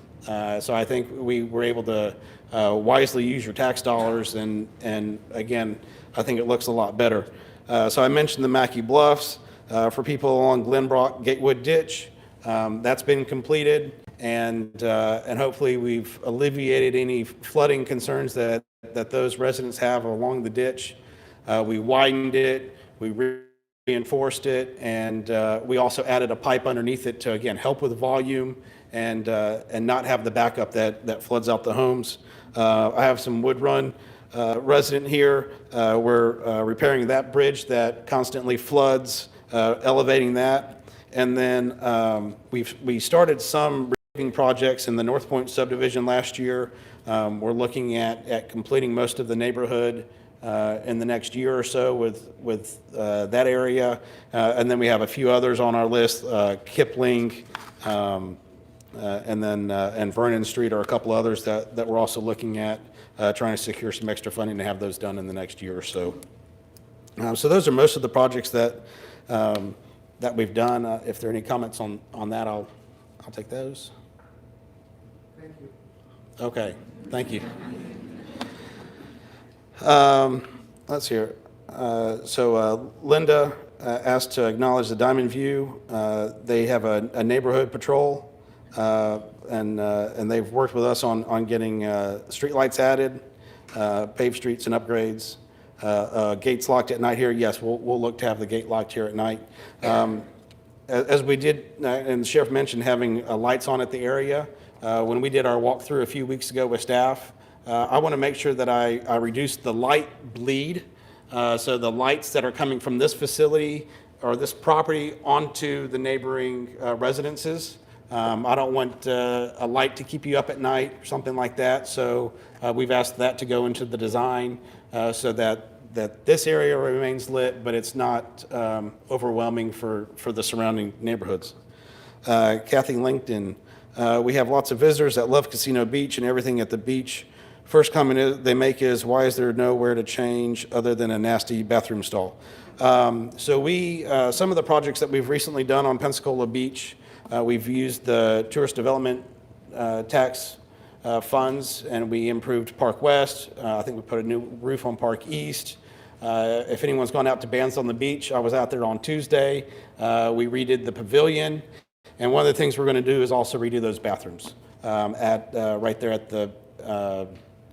So I think we were able to wisely use your tax dollars, and again, I think it looks a lot better. So I mentioned the Mackey Bluffs. For people along Glenbrook Gatewood Ditch, that's been completed, and hopefully we've alleviated any flooding concerns that those residents have along the ditch. We widened it. We reinforced it, and we also added a pipe underneath it to, again, help with volume and not have the backup that floods out the homes. I have some Wood Run resident here. We're repairing that bridge that constantly floods, elevating that. And then we started some repaving projects in the North Point subdivision last year. We're looking at completing most of the neighborhood in the next year or so with that area. And then we have a few others on our list, Kipling, and Vernon Street are a couple others that we're also looking at, trying to secure some extra funding to have those done in the next year or so. So those are most of the projects that we've done. If there are any comments on that, I'll take those. Thank you. Okay, thank you. Let's see here. So Linda asked to acknowledge the Diamond View. They have a neighborhood patrol, and they've worked with us on getting streetlights added, paved streets and upgrades. gates locked at night here, yes, we'll look to have the gate locked here at night. As we did, and the sheriff mentioned having lights on at the area, when we did our walkthrough a few weeks ago with staff, I want to make sure that I reduce the light bleed. So the lights that are coming from this facility or this property onto the neighboring residences. I don't want a light to keep you up at night or something like that. So we've asked that to go into the design so that this area remains lit, but it's not overwhelming for the surrounding neighborhoods. Kathy Langton, we have lots of visitors that love Casino Beach and everything at the beach. First comment they make is, why is there nowhere to change other than a nasty bathroom stall? So some of the projects that we've recently done on Pensacola Beach, we've used the tourist development tax funds, and we improved Park West. I think we put a new roof on Park East. If anyone's gone out to Bands on the Beach, I was out there on Tuesday. We redid the pavilion, and one of the things we're going to do is also redo those bathrooms right there at the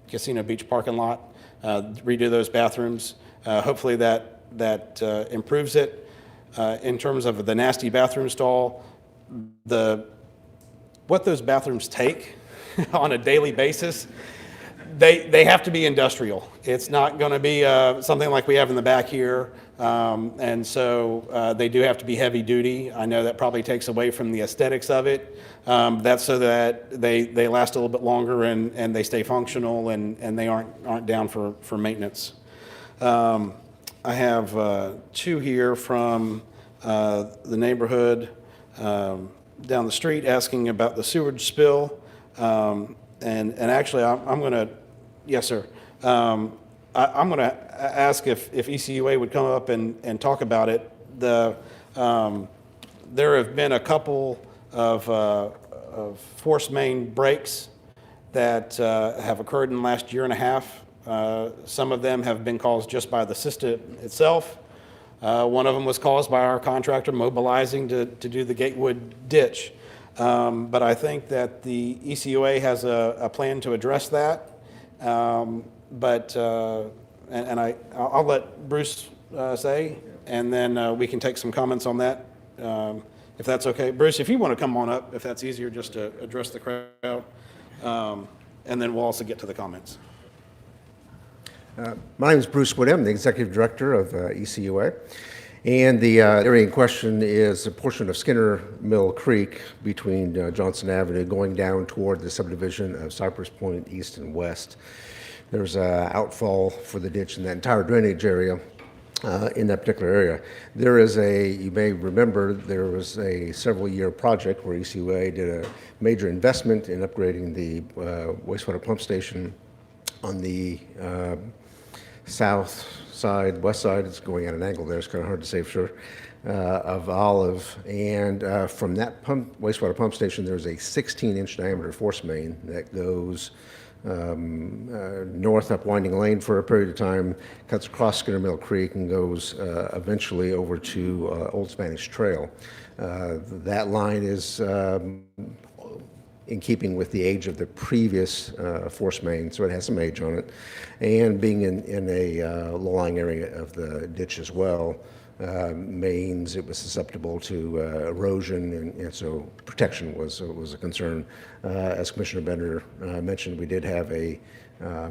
Casino Beach parking lot. Redo those bathrooms. Hopefully that improves it. In terms of the nasty bathroom stall, what those bathrooms take on a daily basis, they have to be industrial. It's not going to be something like we have in the back here, and so they do have to be heavy duty. I know that probably takes away from the aesthetics of it. That's so that they last a little bit longer and they stay functional and they aren't down for maintenance. I have two here from the neighborhood down the street asking about the sewage spill. And actually, I'm going to, yes, sir. I'm going to ask if ECUA would come up and talk about it. There have been a couple of force main breaks that have occurred in the last year and a half. Some of them have been caused just by the system itself. One of them was caused by our contractor mobilizing to do the Gatewood ditch. But I think that the ECUA has a plan to address that. I'll let Bruce say, and then we can take some comments on that, if that's okay. Bruce, if you want to come on up, if that's easier, just to address the crowd, and then we'll also get to the comments. My name is Bruce Wood. I'm the Executive Director of ECUA. And the area in question is a portion of Skinner Mill Creek between Johnson Avenue going down toward the subdivision of Cypress Point East and West. There's an outfall for the ditch in that entire drainage area in that particular area. There is you may remember, there was a several-year project where ECUA did a major investment in upgrading the wastewater pump station on the south side, west side, it's going at an angle there, it's kind of hard to say for sure, of Olive. And from that wastewater pump station, there's a 16-inch diameter force main that goes north up Winding Lane for a period of time, cuts across Skinner Mill Creek, and goes eventually over to Old Spanish Trail. That line is in keeping with the age of the previous force main, so it has some age on it. And being in a low-lying area of the ditch as well, means it was susceptible to erosion, and so protection was a concern. As Commissioner Bender mentioned, we did have a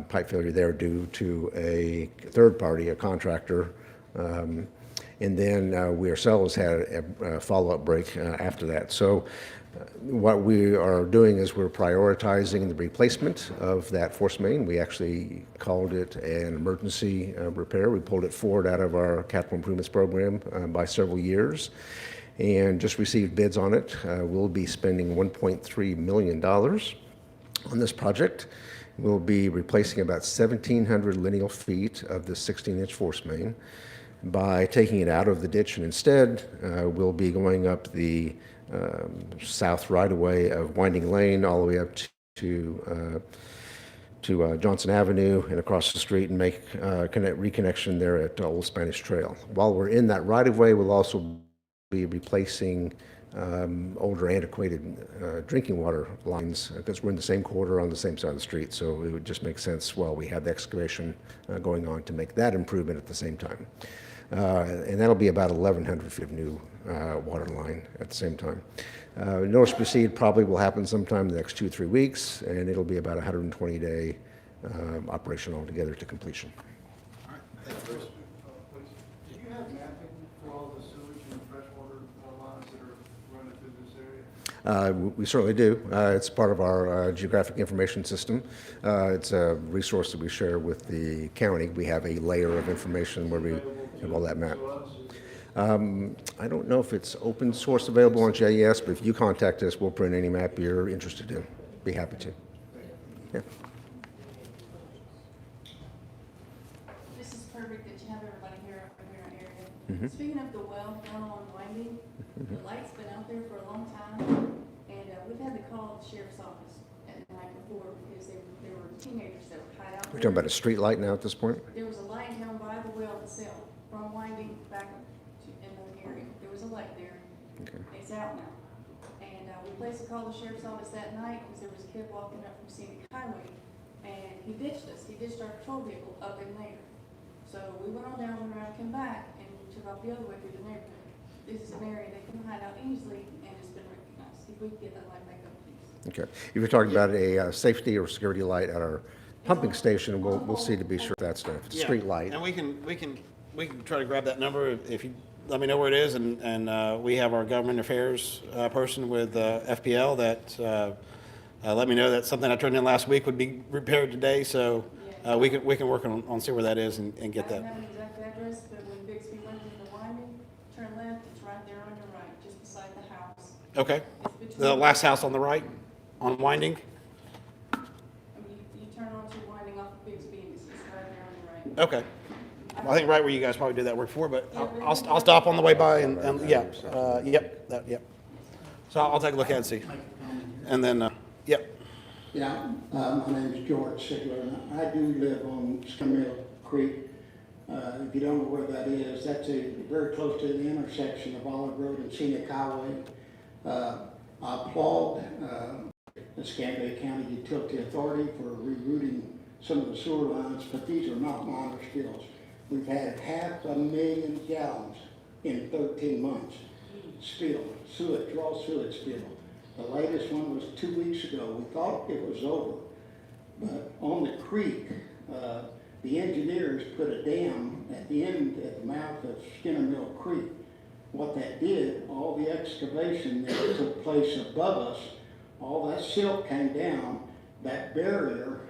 pipe failure there due to a third party, a contractor. And then we ourselves had a follow-up break after that. So what we are doing is we're prioritizing the replacement of that force main. We actually called it an emergency repair. We pulled it forward out of our capital improvements program by several years and just received bids on it. We'll be spending $1.3 million on this project. We'll be replacing about 1,700 lineal feet of the 16-inch force main by taking it out of the ditch, and instead we'll be going up the south right-of-way of Winding Lane all the way up to Johnson Avenue and across the street and make reconnection there at Old Spanish Trail. While we're in that right-of-way, we'll also be replacing older antiquated drinking water lines, because we're in the same quarter on the same side of the street. So it would just make sense while we have the excavation going on to make that improvement at the same time. And that'll be about 1,100 feet of new water line at the same time. Notice to proceed probably will happen sometime in the next 2 or 3 weeks, and it'll be about a 120-day operation altogether to completion. Do you have mapping for all the sewage and freshwater lines that are running through this area? We certainly do. It's part of our geographic information system. It's a resource that we share with the county. We have a layer of information where we have all that mapped. I don't know if it's open source available on JES, but if you contact us, we'll print any map you're interested in. Be happy to. Yeah. This is perfect that you have everybody here in our area. Mhm. Speaking of the well down on Winding, the light's been out there for a long time, and we've had to call the sheriff's office at night before because there were teenagers that were hide out We're there. talking about a street light now at this point? There was a light down by the well itself, from Winding back to in the area. There was a light there. Okay. It's out now. And we placed a call to the sheriff's office that night because there was a kid walking up from Scenic Highway, and he ditched us. He ditched our patrol vehicle up in there. So we went on down, went around, came back, and we took off the other way through the neighborhood. This is an area they can hide out easily, and it's been recognized. If we can get that light back up, please. Okay. If you're talking about a safety or security light at our pumping station, we'll see to be sure that's done. If it's a street light. And we can try to grab that number if you let me know where it is, and we have our government affairs person with FPL that let me know that something I turned in last week would be repaired today, so we can work on see where that is and get I don't that. have an exact address, but when Bixby went into Winding, turn left, it's right there on your right, just beside the house. Okay. It's The between, last house on the right, on Winding? I mean, you turn onto Winding off of Bixby, and it's just right there on your right. Okay. Well, I think right where you guys probably did that work for, but I'll stop on the way by and yep. So I'll take a look at it and see. And then, yep. Yeah, my name is George Sigler, and I do live on Skinner Creek. If you don't know where that is, that's very close to the intersection of Olive Road and Scenic Highway. I applaud the Escambia County Utility Authority for rerouting some of the sewer lines, but these are not minor spills. We've had 500,000 gallons in 13 months spill, sewage, raw sewage spill. The latest one was 2 weeks ago. We thought it was over, but on the creek, the engineers put a dam at the end, at the mouth of Skinner Mill Creek. What that did, all the excavation that took place above us, all that silt came down, that barrier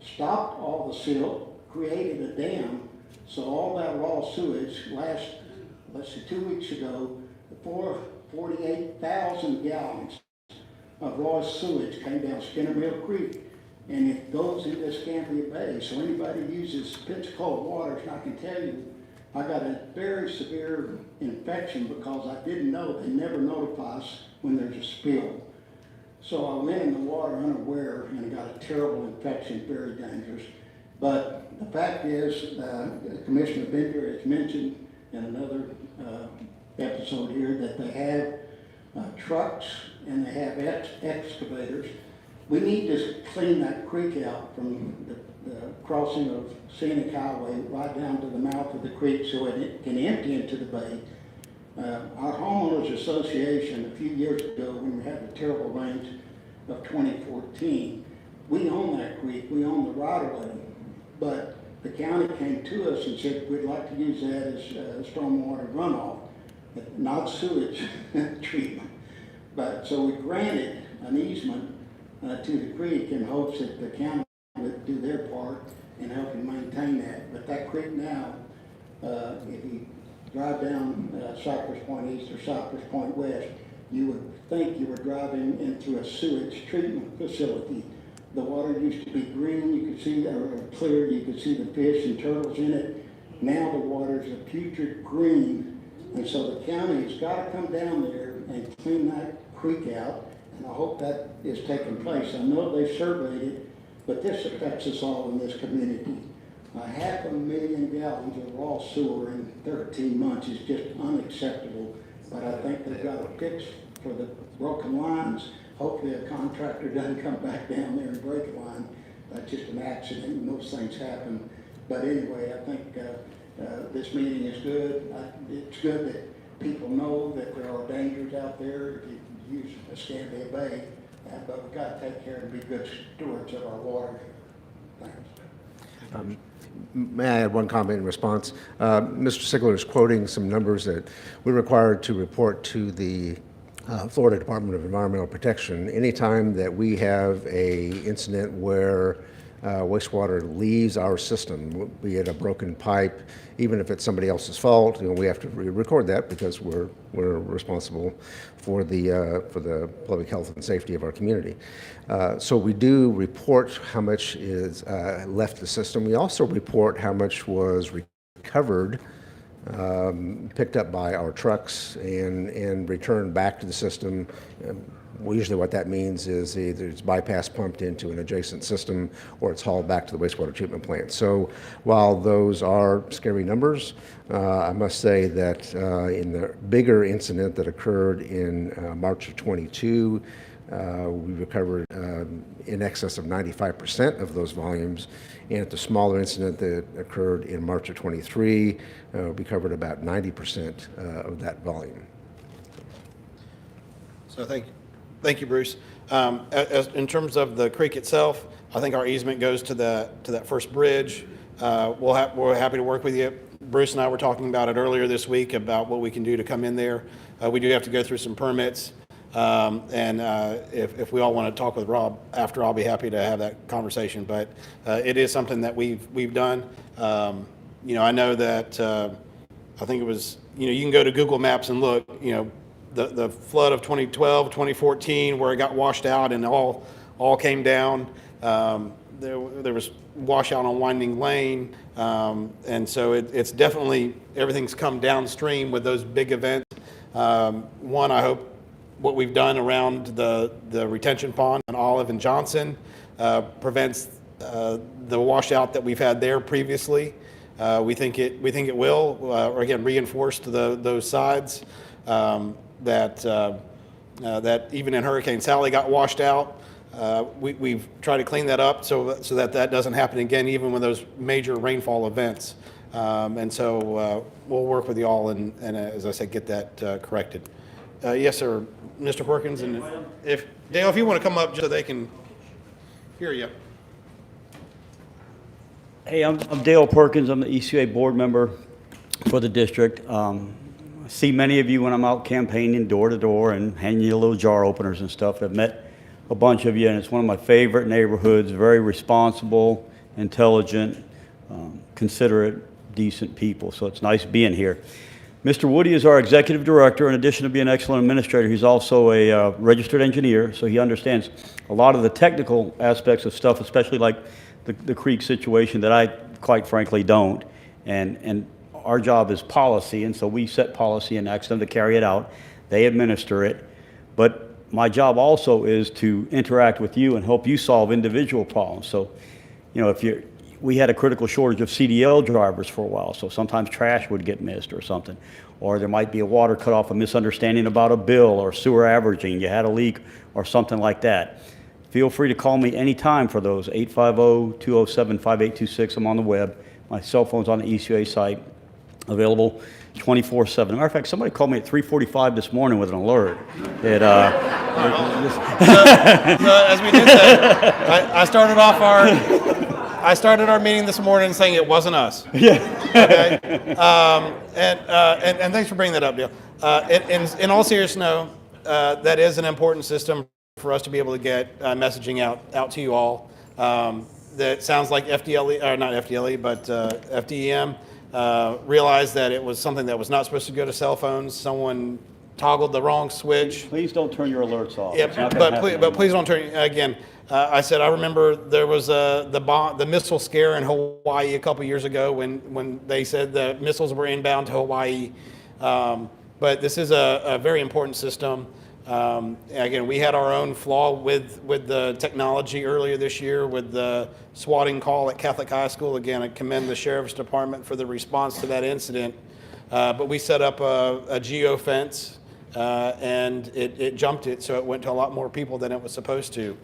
stopped all the silt, created a dam, so all that raw sewage let's see, 2 weeks ago, 48,000 gallons of raw sewage came down Skinner Mill Creek, and it goes into Escambia Bay. So anybody who uses Pensacola waters, and I can tell you, I got a very severe infection because I didn't know they never notify us when there's a spill. So I went in the water unaware and got a terrible infection, very dangerous. But the fact is, Commissioner Bender has mentioned in another episode here that they have trucks and they have excavators. We need to clean that creek out from the crossing of Scenic Highway right down to the mouth of the creek so it can empty into the bay. Our homeowners association a few years ago, when we had the terrible rains of 2014, we own that creek, we own the right of way, but the county came to us and said we'd like to use that as stormwater runoff, not sewage treatment. But so we granted an easement to the creek in hopes that the county would do their part in helping maintain that. But that creek now, if you drive down Cypress Point East or Cypress Point West, you would think you were driving into a sewage treatment facility. The water used to be green, you could see, or clear, you could see the fish and turtles in it. Now the water is a putrid green, and so the county has got to come down there and clean that creek out, and I hope that is taking place. I know they surveyed it, but this affects us all in this community. 500,000 gallons of raw sewer in 13 months is just unacceptable, but I think they've got to for the broken lines. Hopefully a contractor doesn't come back down there and break a line. That's just an accident, and those things happen. But anyway, I think this meeting is good. It's good that people know that there are dangers out there if you use Escambia Bay, but we've got to take care and be good stewards of our water. Thanks. May I add one comment in response? Mr. Sigler is quoting some numbers that we're required to report to the Florida Department of Environmental Protection. Anytime that we have a incident where wastewater leaves our system, be it a broken pipe, even if it's somebody else's fault, we have to record that because we're responsible for the public health and safety of our community. So we do report how much is left the system. We also report how much was recovered, picked up by our trucks and returned back to the system. Well, usually what that means is either it's bypass pumped into an adjacent system or it's hauled back to the wastewater treatment plant. So while those are scary numbers, I must say that in the bigger incident that occurred in March of 22, we recovered in excess of 95% of those volumes. And at the smaller incident that occurred in March of 23, we covered about 90% of that volume. So thank you, Bruce. In terms of the creek itself, I think our easement goes to that first bridge. We're happy to work with you. Bruce and I were talking about it earlier this week about what we can do to come in there. We do have to go through some permits. If we all want to talk with Rob after, I'll be happy to have that conversation. But it is something that we've done. I know that I think it was, you can go to Google Maps and look, the flood of 2012, 2014, where it got washed out and all came down. There was washout on Winding Lane, and so it's definitely, everything's come downstream with those big events. One, I hope what we've done around the retention pond on Olive and Johnson prevents the washout that we've had there previously. We think it will, or again, reinforce those sides. That even in Hurricane Sally got washed out. We've tried to clean that up so that doesn't happen again, even with those major rainfall events. And so we'll work with you all and as I said, get that corrected. Yes, sir, Mr. Perkins, and if Dale, if you want to come up just so they can hear you. Hey, I'm Dale Perkins. I'm the ECA board member for the district. I see many of you when I'm out campaigning door to door and handing you little jar openers and stuff. I've met a bunch of you, and it's one of my favorite neighborhoods. Very responsible, intelligent, considerate, decent people. So it's nice being here. Mr. Woody is our executive director. In addition to being an excellent administrator, he's also a registered engineer, so he understands a lot of the technical aspects of stuff, especially like the creek situation that I, quite frankly, don't. And our job is policy, and so we set policy and ask them to carry it out. They administer it. But my job also is to interact with you and help you solve individual problems. So, we had a critical shortage of CDL drivers for a while, so sometimes trash would get missed or something. Or there might be a water cutoff, a misunderstanding about a bill or sewer averaging, you had a leak or something like that. Feel free to call me anytime for those, 850-207-5826. I'm on the web. My cell phone's on the ECA site, available 24/7. Matter of fact, somebody called me at 3:45 this morning with an alert. That, as we did that, I started our meeting this morning saying it wasn't us. Yeah. Okay. And thanks for bringing that up, Dale. In all seriousness, no, that is an important system for us to be able to get messaging out to you all. That sounds like FDLE, or not FDLE, but FDEM realized that it was something that was not supposed to go to cell phones. Someone toggled the wrong switch. Please don't turn your alerts off. Yeah, but please don't turn again. I said I remember there was the missile scare in Hawaii a couple years ago when they said the missiles were inbound to Hawaii. But this is a very important system. Again, we had our own flaw with the technology earlier this year with the swatting call at Catholic High School. Again, I commend the Sheriff's Department for the response to that incident. But we set up a geofence and it jumped it, so it went to a lot more people than it was supposed to.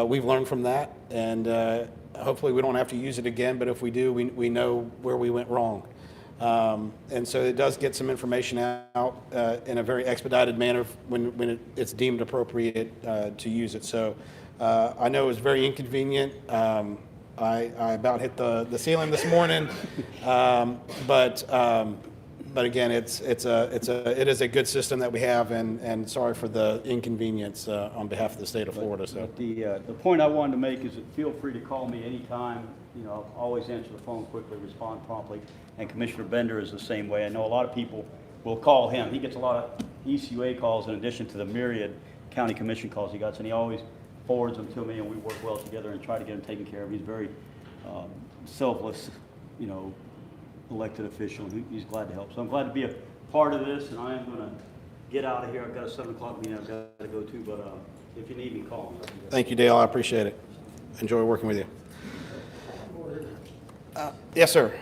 We've learned from that, and hopefully we don't have to use it again, but if we do, we know where we went wrong. And so it does get some information out in a very expedited manner when it's deemed appropriate to use it. So I know it was very inconvenient. I about hit the ceiling this morning, but again, it is a good system that we have, and sorry for the inconvenience on behalf of the state of Florida. So The point I wanted to make is that feel free to call me anytime. I'll always answer the phone quickly, respond promptly, and Commissioner Bender is the same way. I know a lot of people will call him. He gets a lot of ECUA calls in addition to the myriad county commission calls he gets, and he always forwards them to me, and we work well together and try to get him taken care of. He's very selfless, elected official. He's glad to help. So I'm glad to be a part of this, and I am going to get out of here. I've got a 7 o'clock meeting I've got to go to, but if you need me, call me. thank you, Dale. I appreciate it. Enjoy working with you. Yes, sir.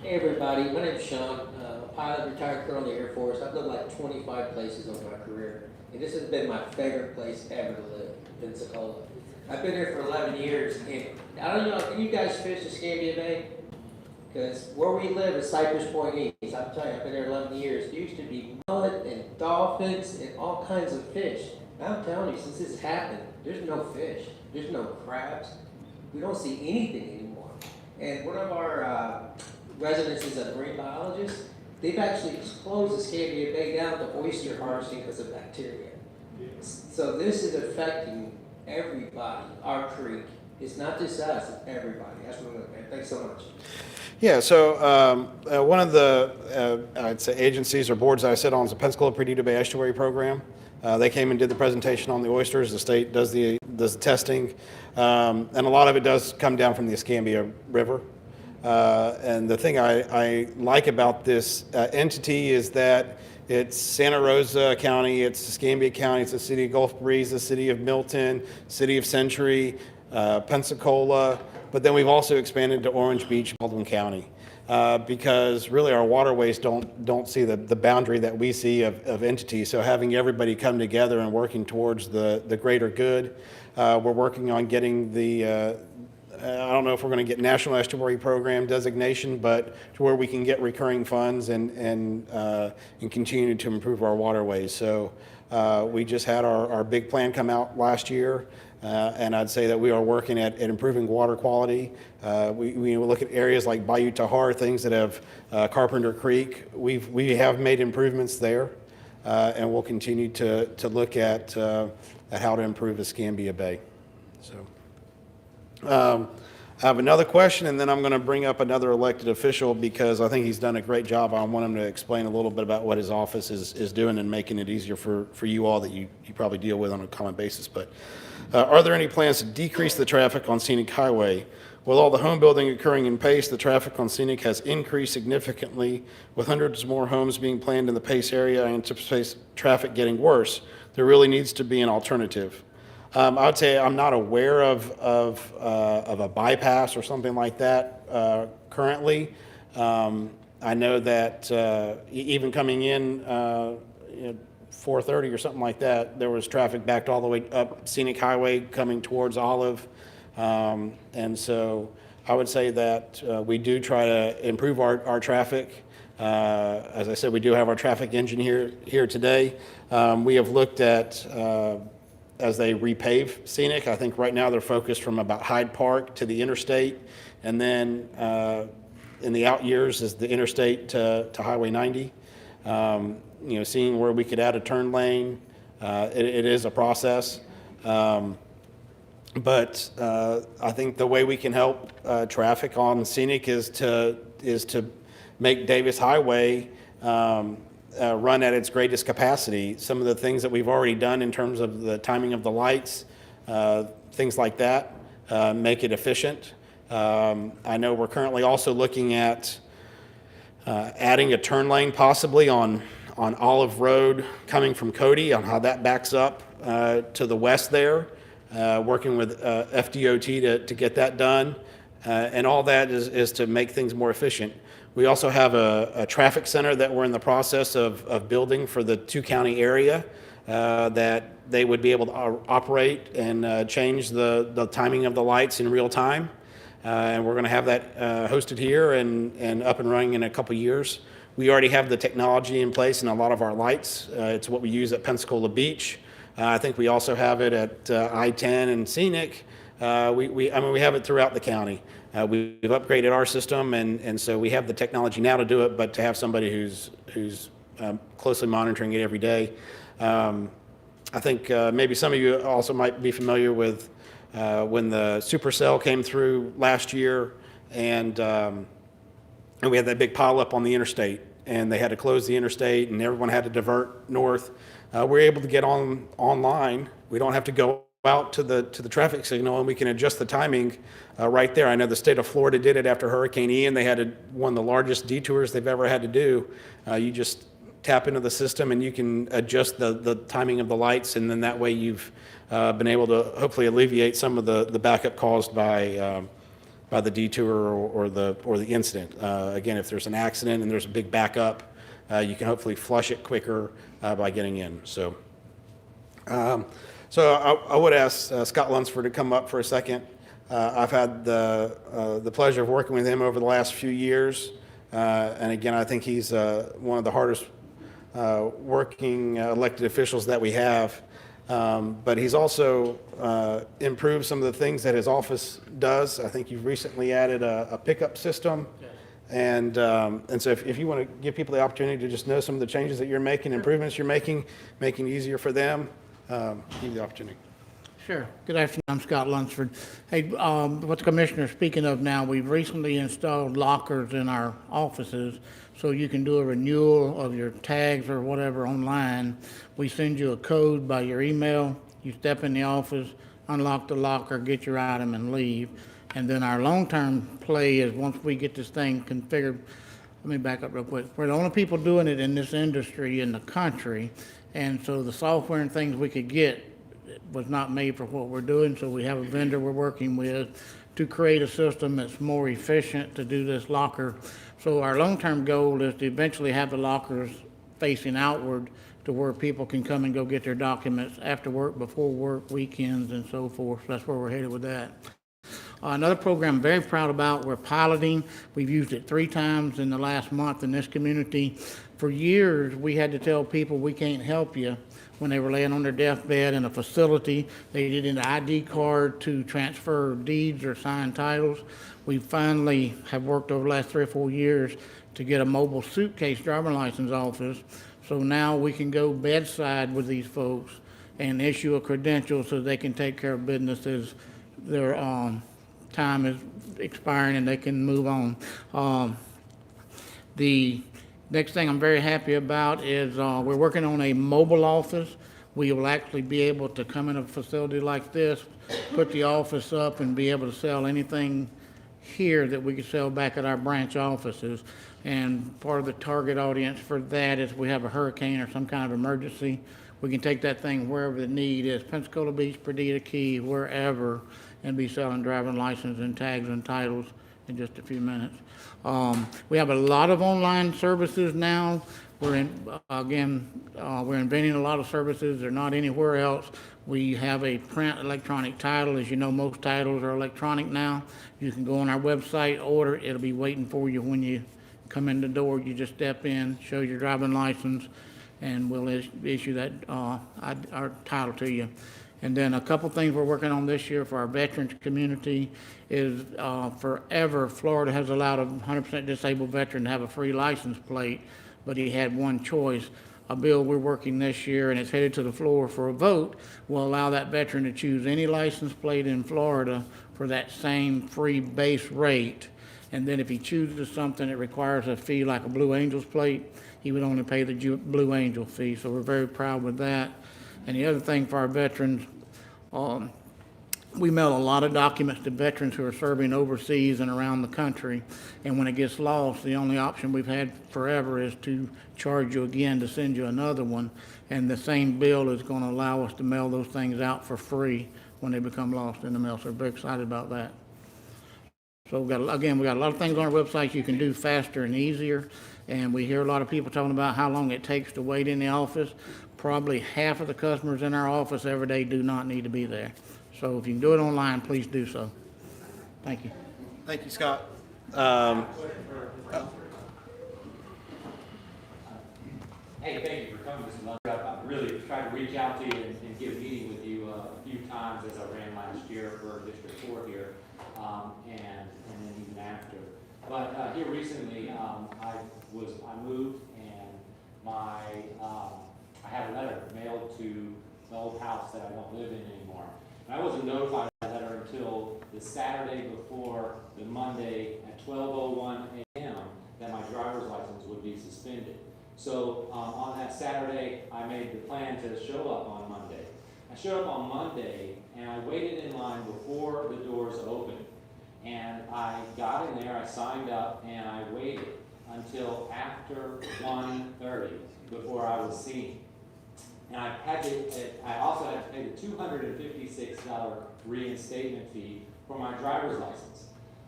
Hey everybody, my name's Sean, pilot, retired colonel in the Air Force. I've lived like 25 places over my career, and this has been my favorite place ever to live, Pensacola. I've been here for 11 years, and I don't know, can you guys fish Escambia Bay? Because where we live is Cypress Point East. I'm telling you, I've been there 11 years. There used to be mullet and dolphins and all kinds of fish. I'm telling you, since this happened, there's no fish. There's no crabs. We don't see anything anymore. And one of our residents is a marine biologist. They've actually closed Escambia Bay down to oyster harvesting because of bacteria. So this is affecting everybody, our creek. It's not just us, it's everybody. That's what I'm looking at. Thanks so much. Yeah, so one of the, I'd say, agencies or boards I sit on is the Pensacola Perdido Bay Estuary Program. They came and did the presentation on the oysters. The state does the testing, and a lot of it does come down from the Escambia River. And the thing I like about this entity is that it's Santa Rosa County, it's Escambia County, it's the city of Gulf Breeze, the city of Milton, city of Century, Pensacola, but then we've also expanded to Orange Beach, Baldwin County, because really our waterways don't see the boundary that we see of entities. So having everybody come together and working towards the greater good, we're working on getting the I don't know if we're going to get National Estuary Program designation, but to where we can get recurring funds and continue to improve our waterways. So we just had our big plan come out last year, and I'd say that we are working at improving water quality. We look at areas like Bayou Tahar, things that have Carpenter Creek. We have made improvements there, and we'll continue to look at how to improve Escambia Bay. So. I have another question, and then I'm going to bring up another elected official because I think he's done a great job. I want him to explain a little bit about what his office is doing and making it easier for you all that you probably deal with on a common basis. But are there any plans to decrease the traffic on Scenic Highway? With all the home building occurring in Pace, the traffic on Scenic has increased significantly. With hundreds more homes being planned in the Pace area, I anticipate traffic getting worse. There really needs to be an alternative. I would say I'm not aware of a bypass or something like that currently. I know that even coming in 4:30 or something like that, there was traffic backed all the way up Scenic Highway coming towards Olive. And so I would say that we do try to improve our traffic. As I said, we do have our traffic engineer here today. We have looked at as they repave Scenic. I think right now they're focused from about Hyde Park to the interstate, and then in the out years is the interstate to Highway 90. Seeing where we could add a turn lane. It is a process, but I think the way we can help traffic on Scenic is to make Davis Highway run at its greatest capacity. Some of the things that we've already done in terms of the timing of the lights, things like that, make it efficient. I know we're currently also looking at adding a turn lane possibly on Olive Road coming from Cody, on how that backs up to the west there, working with FDOT to get that done. And all that is to make things more efficient. We also have a traffic center that we're in the process of building for the two-county area that they would be able to operate and change the timing of the lights in real time. And we're going to have that hosted here and up and running in a couple years. We already have the technology in place in a lot of our lights. It's what we use at Pensacola Beach. I think we also have it at I-10 and Scenic. I mean, we have it throughout the county. We've upgraded our system, and so we have the technology now to do it, but to have somebody who's closely monitoring it every day. I think maybe some of you also might be familiar with when the supercell came through last year, and we had that big pileup on the interstate, and they had to close the interstate, and everyone had to divert north. We're able to get online. We don't have to go out to the traffic signal, and we can adjust the timing right there. I know the state of Florida did it after Hurricane Ian. They had one of the largest detours they've ever had to do. You just tap into the system and you can adjust the timing of the lights, and then that way you've been able to hopefully alleviate some of the backup caused by the detour or the incident. Again, if there's an accident and there's a big backup, you can hopefully flush it quicker by getting in. So I would ask Scott Lunsford to come up for a second. I've had the pleasure of working with him over the last few years. And again, I think he's one of the hardest working elected officials that we have. But he's also improved some of the things that his office does. I think you've recently added a pickup system. And so if you want to give people the opportunity to just know some of the changes that you're making, improvements you're making it easier for them, give you the opportunity. Sure. Good afternoon. I'm Scott Lunsford. Hey, what the commissioner's speaking of now, we've recently installed lockers in our offices so you can do a renewal of your tags or whatever online. We send you a code by your email. You step in the office, unlock the locker, get your item, and leave. And then our long-term play is once we get this thing configured, let me back up real quick. We're the only people doing it in this industry in the country. And so the software and things we could get was not made for what we're doing. So we have a vendor we're working with to create a system that's more efficient to do this locker. So our long-term goal is to eventually have the lockers facing outward to where people can come and go get their documents after work, before work, weekends, and so forth. So that's where we're headed with that. Another program I'm very proud about, we're piloting. We've used it 3 times in the last month in this community. For years, we had to tell people we can't help you when they were laying on their deathbed in a facility. They needed an ID card to transfer deeds or sign titles. We finally have worked over the last 3 or 4 years to get a mobile suitcase driver's license office. So now we can go bedside with these folks and issue a credential so they can take care of business as their time is expiring and they can move on. The next thing I'm very happy about is we're working on a mobile office. We will actually be able to come in a facility like this, put the office up, and be able to sell anything here that we could sell back at our branch offices. And part of the target audience for that is we have a hurricane or some kind of emergency. We can take that thing wherever the need is, Pensacola Beach, Perdita Key, wherever, and be selling driving license and tags and titles in just a few minutes. We have a lot of online services now. We're inventing a lot of services. They're not anywhere else. We have a print electronic title. As you know, most titles are electronic now. You can go on our website, order. It'll be waiting for you when you come in the door. You just step in, show your driving license, and we'll issue that our title to you. And then a couple things we're working on this year for our veterans community is forever Florida has allowed a 100% disabled veteran to have a free license plate, but he had one choice. A bill we're working this year, and it's headed to the floor for a vote, will allow that veteran to choose any license plate in Florida for that same free base rate. And then if he chooses something that requires a fee like a Blue Angels plate, he would only pay the Blue Angel fee. So we're very proud with that. And the other thing for our veterans, we mail a lot of documents to veterans who are serving overseas and around the country. And when it gets lost, the only option we've had forever is to charge you again to send you another one. And the same bill is going to allow us to mail those things out for free when they become lost in the mail. So we're very excited about that. So we got a lot of things on our website you can do faster and easier. And we hear a lot of people talking about how long it takes to wait in the office. Probably half of the customers in our office every day do not need to be there. So if you can do it online, please do so. Thank you. Thank you, Scott. Hey, thank you for coming, Mr. Lunder. I really tried to reach out to you and get a meeting with you a few times as I ran last year for District 4 here, and then even after. But here recently, I moved, and I had a letter mailed to the old house that I don't live in anymore. And I wasn't notified of that letter until the Saturday before the Monday at 12:01 a.m. that my driver's license would be suspended. So on that Saturday, I made the plan to show up on Monday. I showed up on Monday, and I waited in line before the doors opened. And I got in there, I signed up, and I waited until after 1:30 before I was seen. And I also had to pay the $256 reinstatement fee for my driver's license.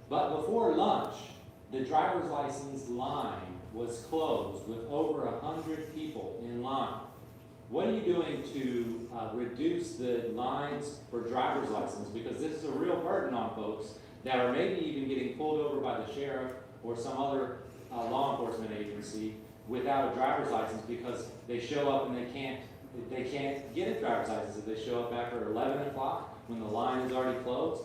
But before lunch, the driver's license line was closed with over 100 people in line. What are you doing to reduce the lines for driver's license? Because this is a real burden on folks that are maybe even getting pulled over by the sheriff or some other law enforcement agency without a driver's license because they show up and they can't get a driver's license if they show up after 11 o'clock when the line is already closed.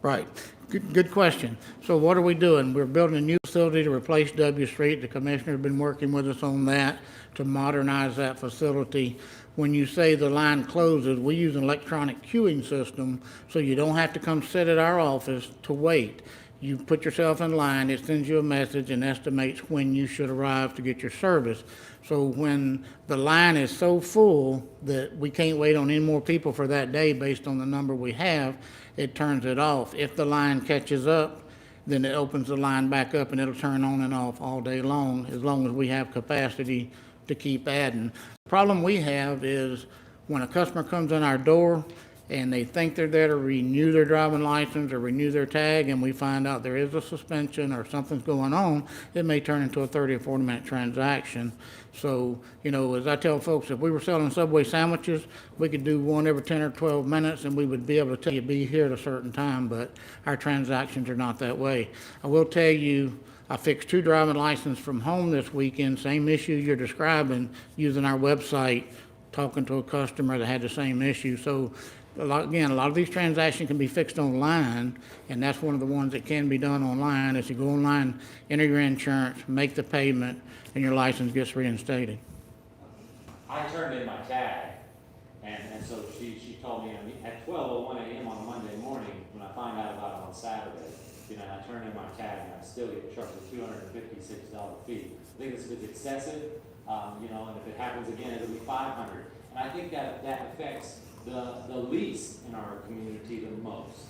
Right. Good question. So what are we doing? We're building a new facility to replace W Street. The commissioner's been working with us on that to modernize that facility. When you say the line closes, we use an electronic queuing system, so you don't have to come sit at our office to wait. You put yourself in line, it sends you a message and estimates when you should arrive to get your service. So when the line is so full that we can't wait on any more people for that day based on the number we have, it turns it off. If the line catches up, then it opens the line back up and it'll turn on and off all day long as we have capacity to keep adding. The problem we have is when a customer comes in our door and they think they're there to renew their driving license or renew their tag, and we find out there is a suspension or something's going on, it may turn into a 30 or 40-minute transaction. So, as I tell folks, if we were selling Subway sandwiches, we could do one every 10 or 12 minutes, and we would be able to tell you, be here at a certain time, but our transactions are not that way. I will tell you, I fixed 2 driving licenses from home this weekend, same issue you're describing, using our website, talking to a customer that had the same issue. So, a lot of these transactions can be fixed online, and that's one of the ones that can be done online. Is you go online, enter your insurance, make the payment, and your license gets reinstated. I turned in my tag, and so she told me at 12:01 a.m. on a Monday morning, when I find out about it on Saturday, I turned in my tag and I still get charged a $256 fee. I think this is excessive, and if it happens again, it'll be $500. And I think that affects the least in our community the most.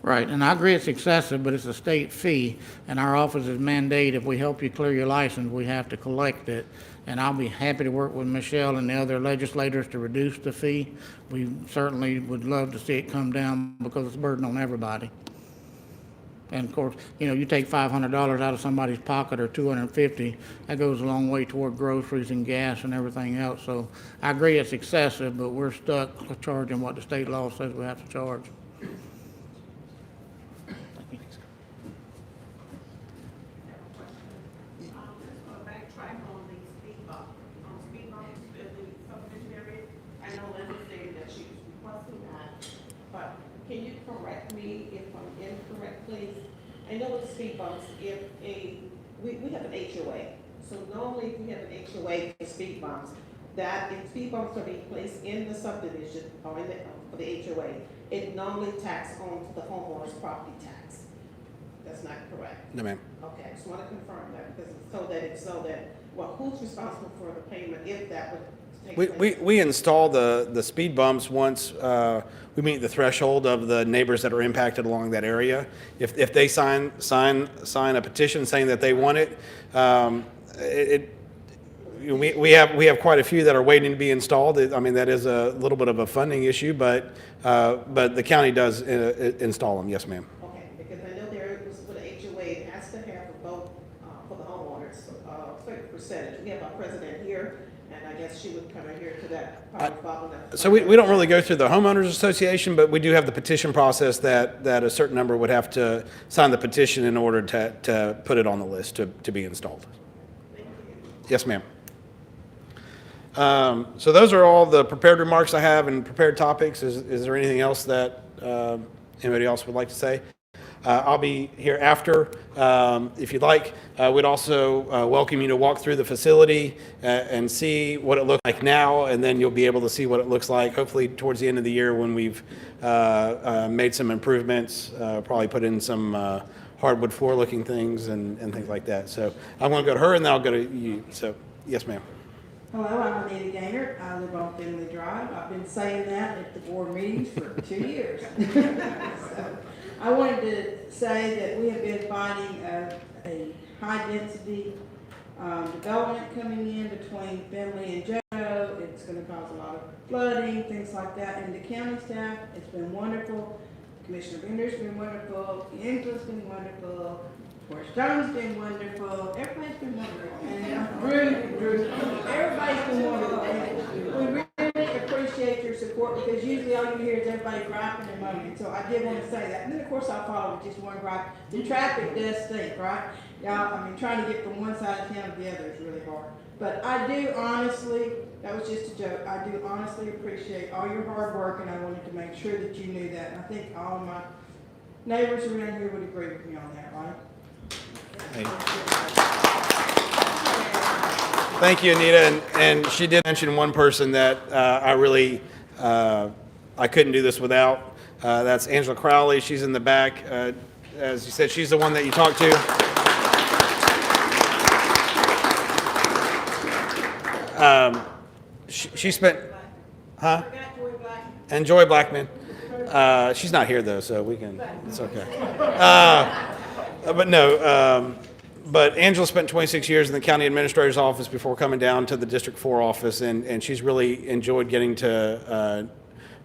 Right, and I agree it's excessive, but it's a state fee, and our office is mandated, if we help you clear your license, we have to collect it. And I'll be happy to work with Michelle and the other legislators to reduce the fee. We certainly would love to see it come down because it's a burden on everybody. And of course, you take $500 out of somebody's pocket or $250, that goes a long way toward groceries and gas and everything else. So I agree it's excessive, but we're stuck charging what the state law says we have to charge. Backtrack on the speed bump, the subdivision area. I know Linda stated that she was requesting that, but can you correct me if I'm incorrect, please? I know with the speed bumps, we have an HOA. So normally if we have an HOA for speed bumps, that if speed bumps are being placed in the subdivision or for the HOA, it normally tax on to the homeowner's property tax. That's not correct? No, ma'am. Okay, I just want to confirm that, because who's responsible for the payment if that would take place? We install the speed bumps once we meet the threshold of the neighbors that are impacted along that area. If they sign a petition saying that they want it, we have quite a few that are waiting to be installed. I mean, that is a little bit of a funding issue, but the county does install them. Yes, ma'am. Okay, because I know there they asked to have a vote for the homeowners, certain percentage. We have our president here, and I guess she would come in here to that. probably following that. So we don't really go through the homeowners association, but we do have the petition process that a certain number would have to sign the petition in order to put it on the list to be installed. Yes, ma'am. So those are all the prepared remarks I have and prepared topics. Is there anything else that anybody else would like to say? I'll be here after, if you'd like. We'd also welcome you to walk through the facility and see what it looks like now, and then you'll be able to see what it looks like, hopefully towards the end of the year when we've made some improvements, probably put in some hardwood floor looking things and things like that. So I'm going to go to her, and then I'll go to you. So, yes, ma'am. Hello, I'm Anita Gaynor. I live on Finley Drive. I've been saying that at the board meetings for 2 years. So, I wanted to say that we have been fighting a high-density development coming in between Finley and Joe. It's going to cause a lot of flooding, things like that. And the county staff, it's been wonderful. Commissioner Bender's been wonderful. Angela's been wonderful. Forrest Jones been wonderful. Everybody's been wonderful. And Drew, everybody's been wonderful. And we really appreciate your support because usually all you hear is everybody griping and moaning. So I did want to say that. And then of course I'll follow with just one gripe. The traffic does stink, right? Y'all, I mean, trying to get from one side of town to the other is really hard. But I do honestly, that was just a joke, I do honestly appreciate all your hard work, and I wanted to make sure that you knew that. And I think all of my neighbors around here would agree with me on that, right? Thank you, Anita. And she did mention one person that I really, I couldn't do this without. That's Angela Crowley. She's in the back. As you said, she's the one that you talked to. She spent, huh? And Joy Blackman. She's not here though, so we can, it's okay. But no, but Angela spent 26 years in the county administrator's office before coming down to the District 4 office, and she's really enjoyed getting to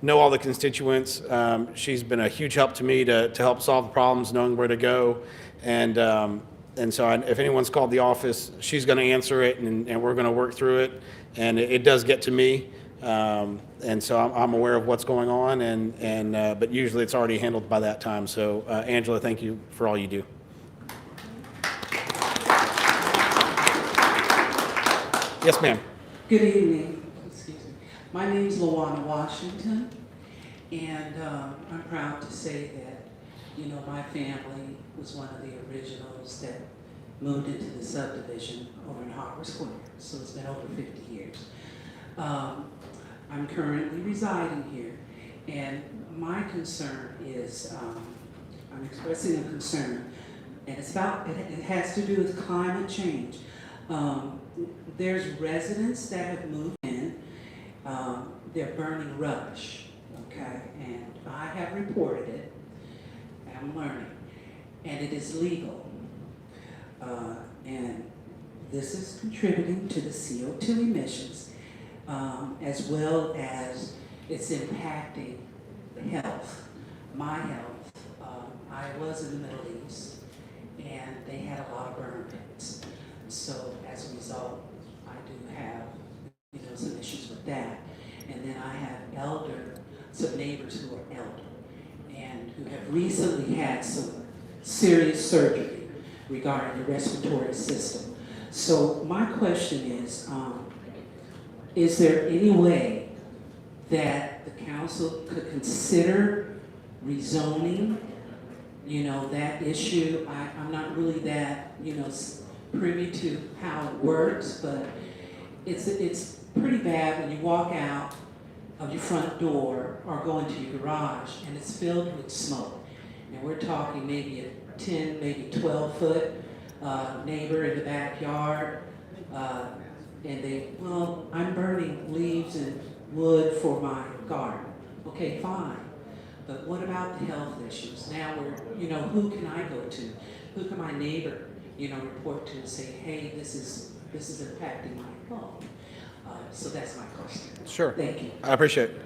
know all the constituents. She's been a huge help to me to help solve the problems, knowing where to go. And so if anyone's called the office, she's going to answer it, and we're going to work through it. And it does get to me. And so I'm aware of what's going on, but usually it's already handled by that time. So Angela, thank you for all you do. Yes, ma'am. Good evening. Excuse me. My name is Lawana Washington, and I'm proud to say that, you know, my family was one of the originals that moved into the subdivision over in Harper Square. So it's been over 50 years. I'm currently residing here, and my concern is, I'm expressing a concern, and it's about, it has to do with climate change. There's residents that have moved in, they're burning rubbish, okay? And I have reported it, and I'm learning, and it is legal. And this is contributing to the CO2 emissions, as well as it's impacting the health, my health. I was in the Middle East, and they had a lot of burn pits. So as a result, I do have, you know, some issues with that. And then I have some neighbors who are elder and who have recently had some serious surgery regarding the respiratory system. So my question is there any way that the council could consider rezoning, you know, that issue? I'm not really that, you know, privy to how it works, but it's pretty bad when you walk out of your front door or go into your garage and it's filled with smoke. And we're talking maybe a 10, maybe 12-foot neighbor in the backyard, and well, I'm burning leaves and wood for my garden. Okay, fine. But what about the health issues? Now you know, who can I go to? Who can my neighbor, you know, report to and say, hey, this is impacting my health? So that's my question. Sure. Thank you. I appreciate it.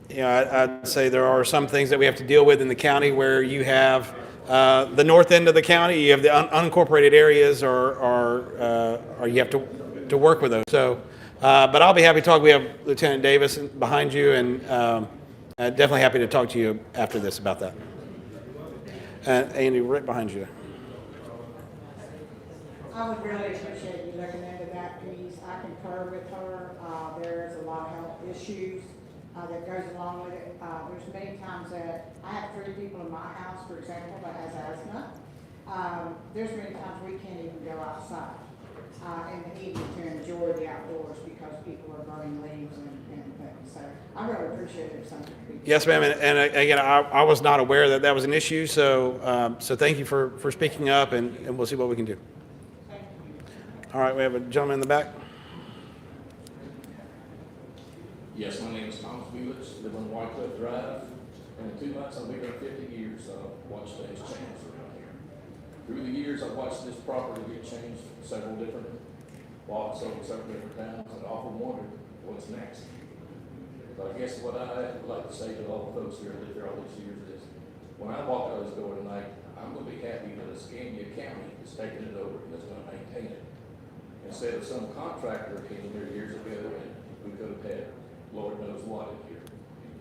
You know, I'd say there are some things that we have to deal with in the county where you have the north end of the county, you have the unincorporated areas, or you have to work with those. So, but I'll be happy to talk. We have Lieutenant Davis behind you, and definitely happy to talk to you after this about that. Andy, right behind you. I would really appreciate you looking into that piece. I concur with her. There's a lot of health issues that goes along with it. There's many times that I have 3 people in my house, for example, that has asthma. There's many times we can't even go outside in the evening to enjoy the outdoors because people are burning leaves and things. So I really appreciate it if something could be. Yes, ma'am. And again, I was not aware that that was an issue. So, so thank you for speaking up, and we'll see what we can do. All right, we have a gentleman in the back. Yes, my name is Thomas Wheelitz, live on White Cliff Drive, and in 2 months I'll be there 50 years, so I've watched things change around here. Through the years, I've watched this property get changed several different lots over several different towns, and I often wondered what's next. But I guess what I would like to say to all the folks here that live here all these years is, when I walk out this door tonight, I'm going to be happy that Escambia County is taking it over and is going to maintain it. Instead of some contractor came here years ago and we could have had Lord knows what in here.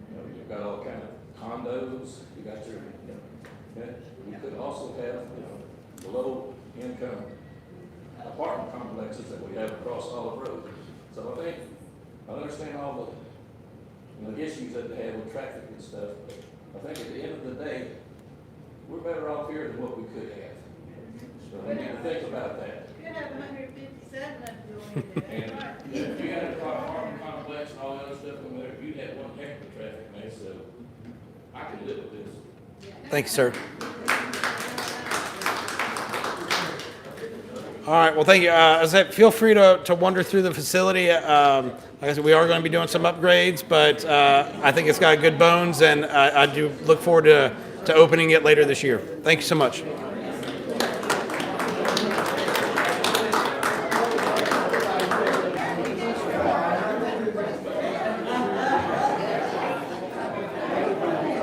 You know, you've got all kind of condos, you got your, you know, and we could also have, you know, the low income apartment complexes that we have across Olive Road. So I think, I understand all the, you know, issues that they have with traffic and stuff, but I think at the end of the day, we're better off here than what we could have. So we need to think about that. You have 157 up your And if you had a apartment complex and all that other stuff in there, you'd have one heck of a traffic maze, so I could live with this. Thank you, sir. All right, well, thank you. As I said, feel free to wander through the facility. Like I said, we are going to be doing some upgrades, but I think it's got good bones, and I do look forward to opening it later this year. Thank you so much.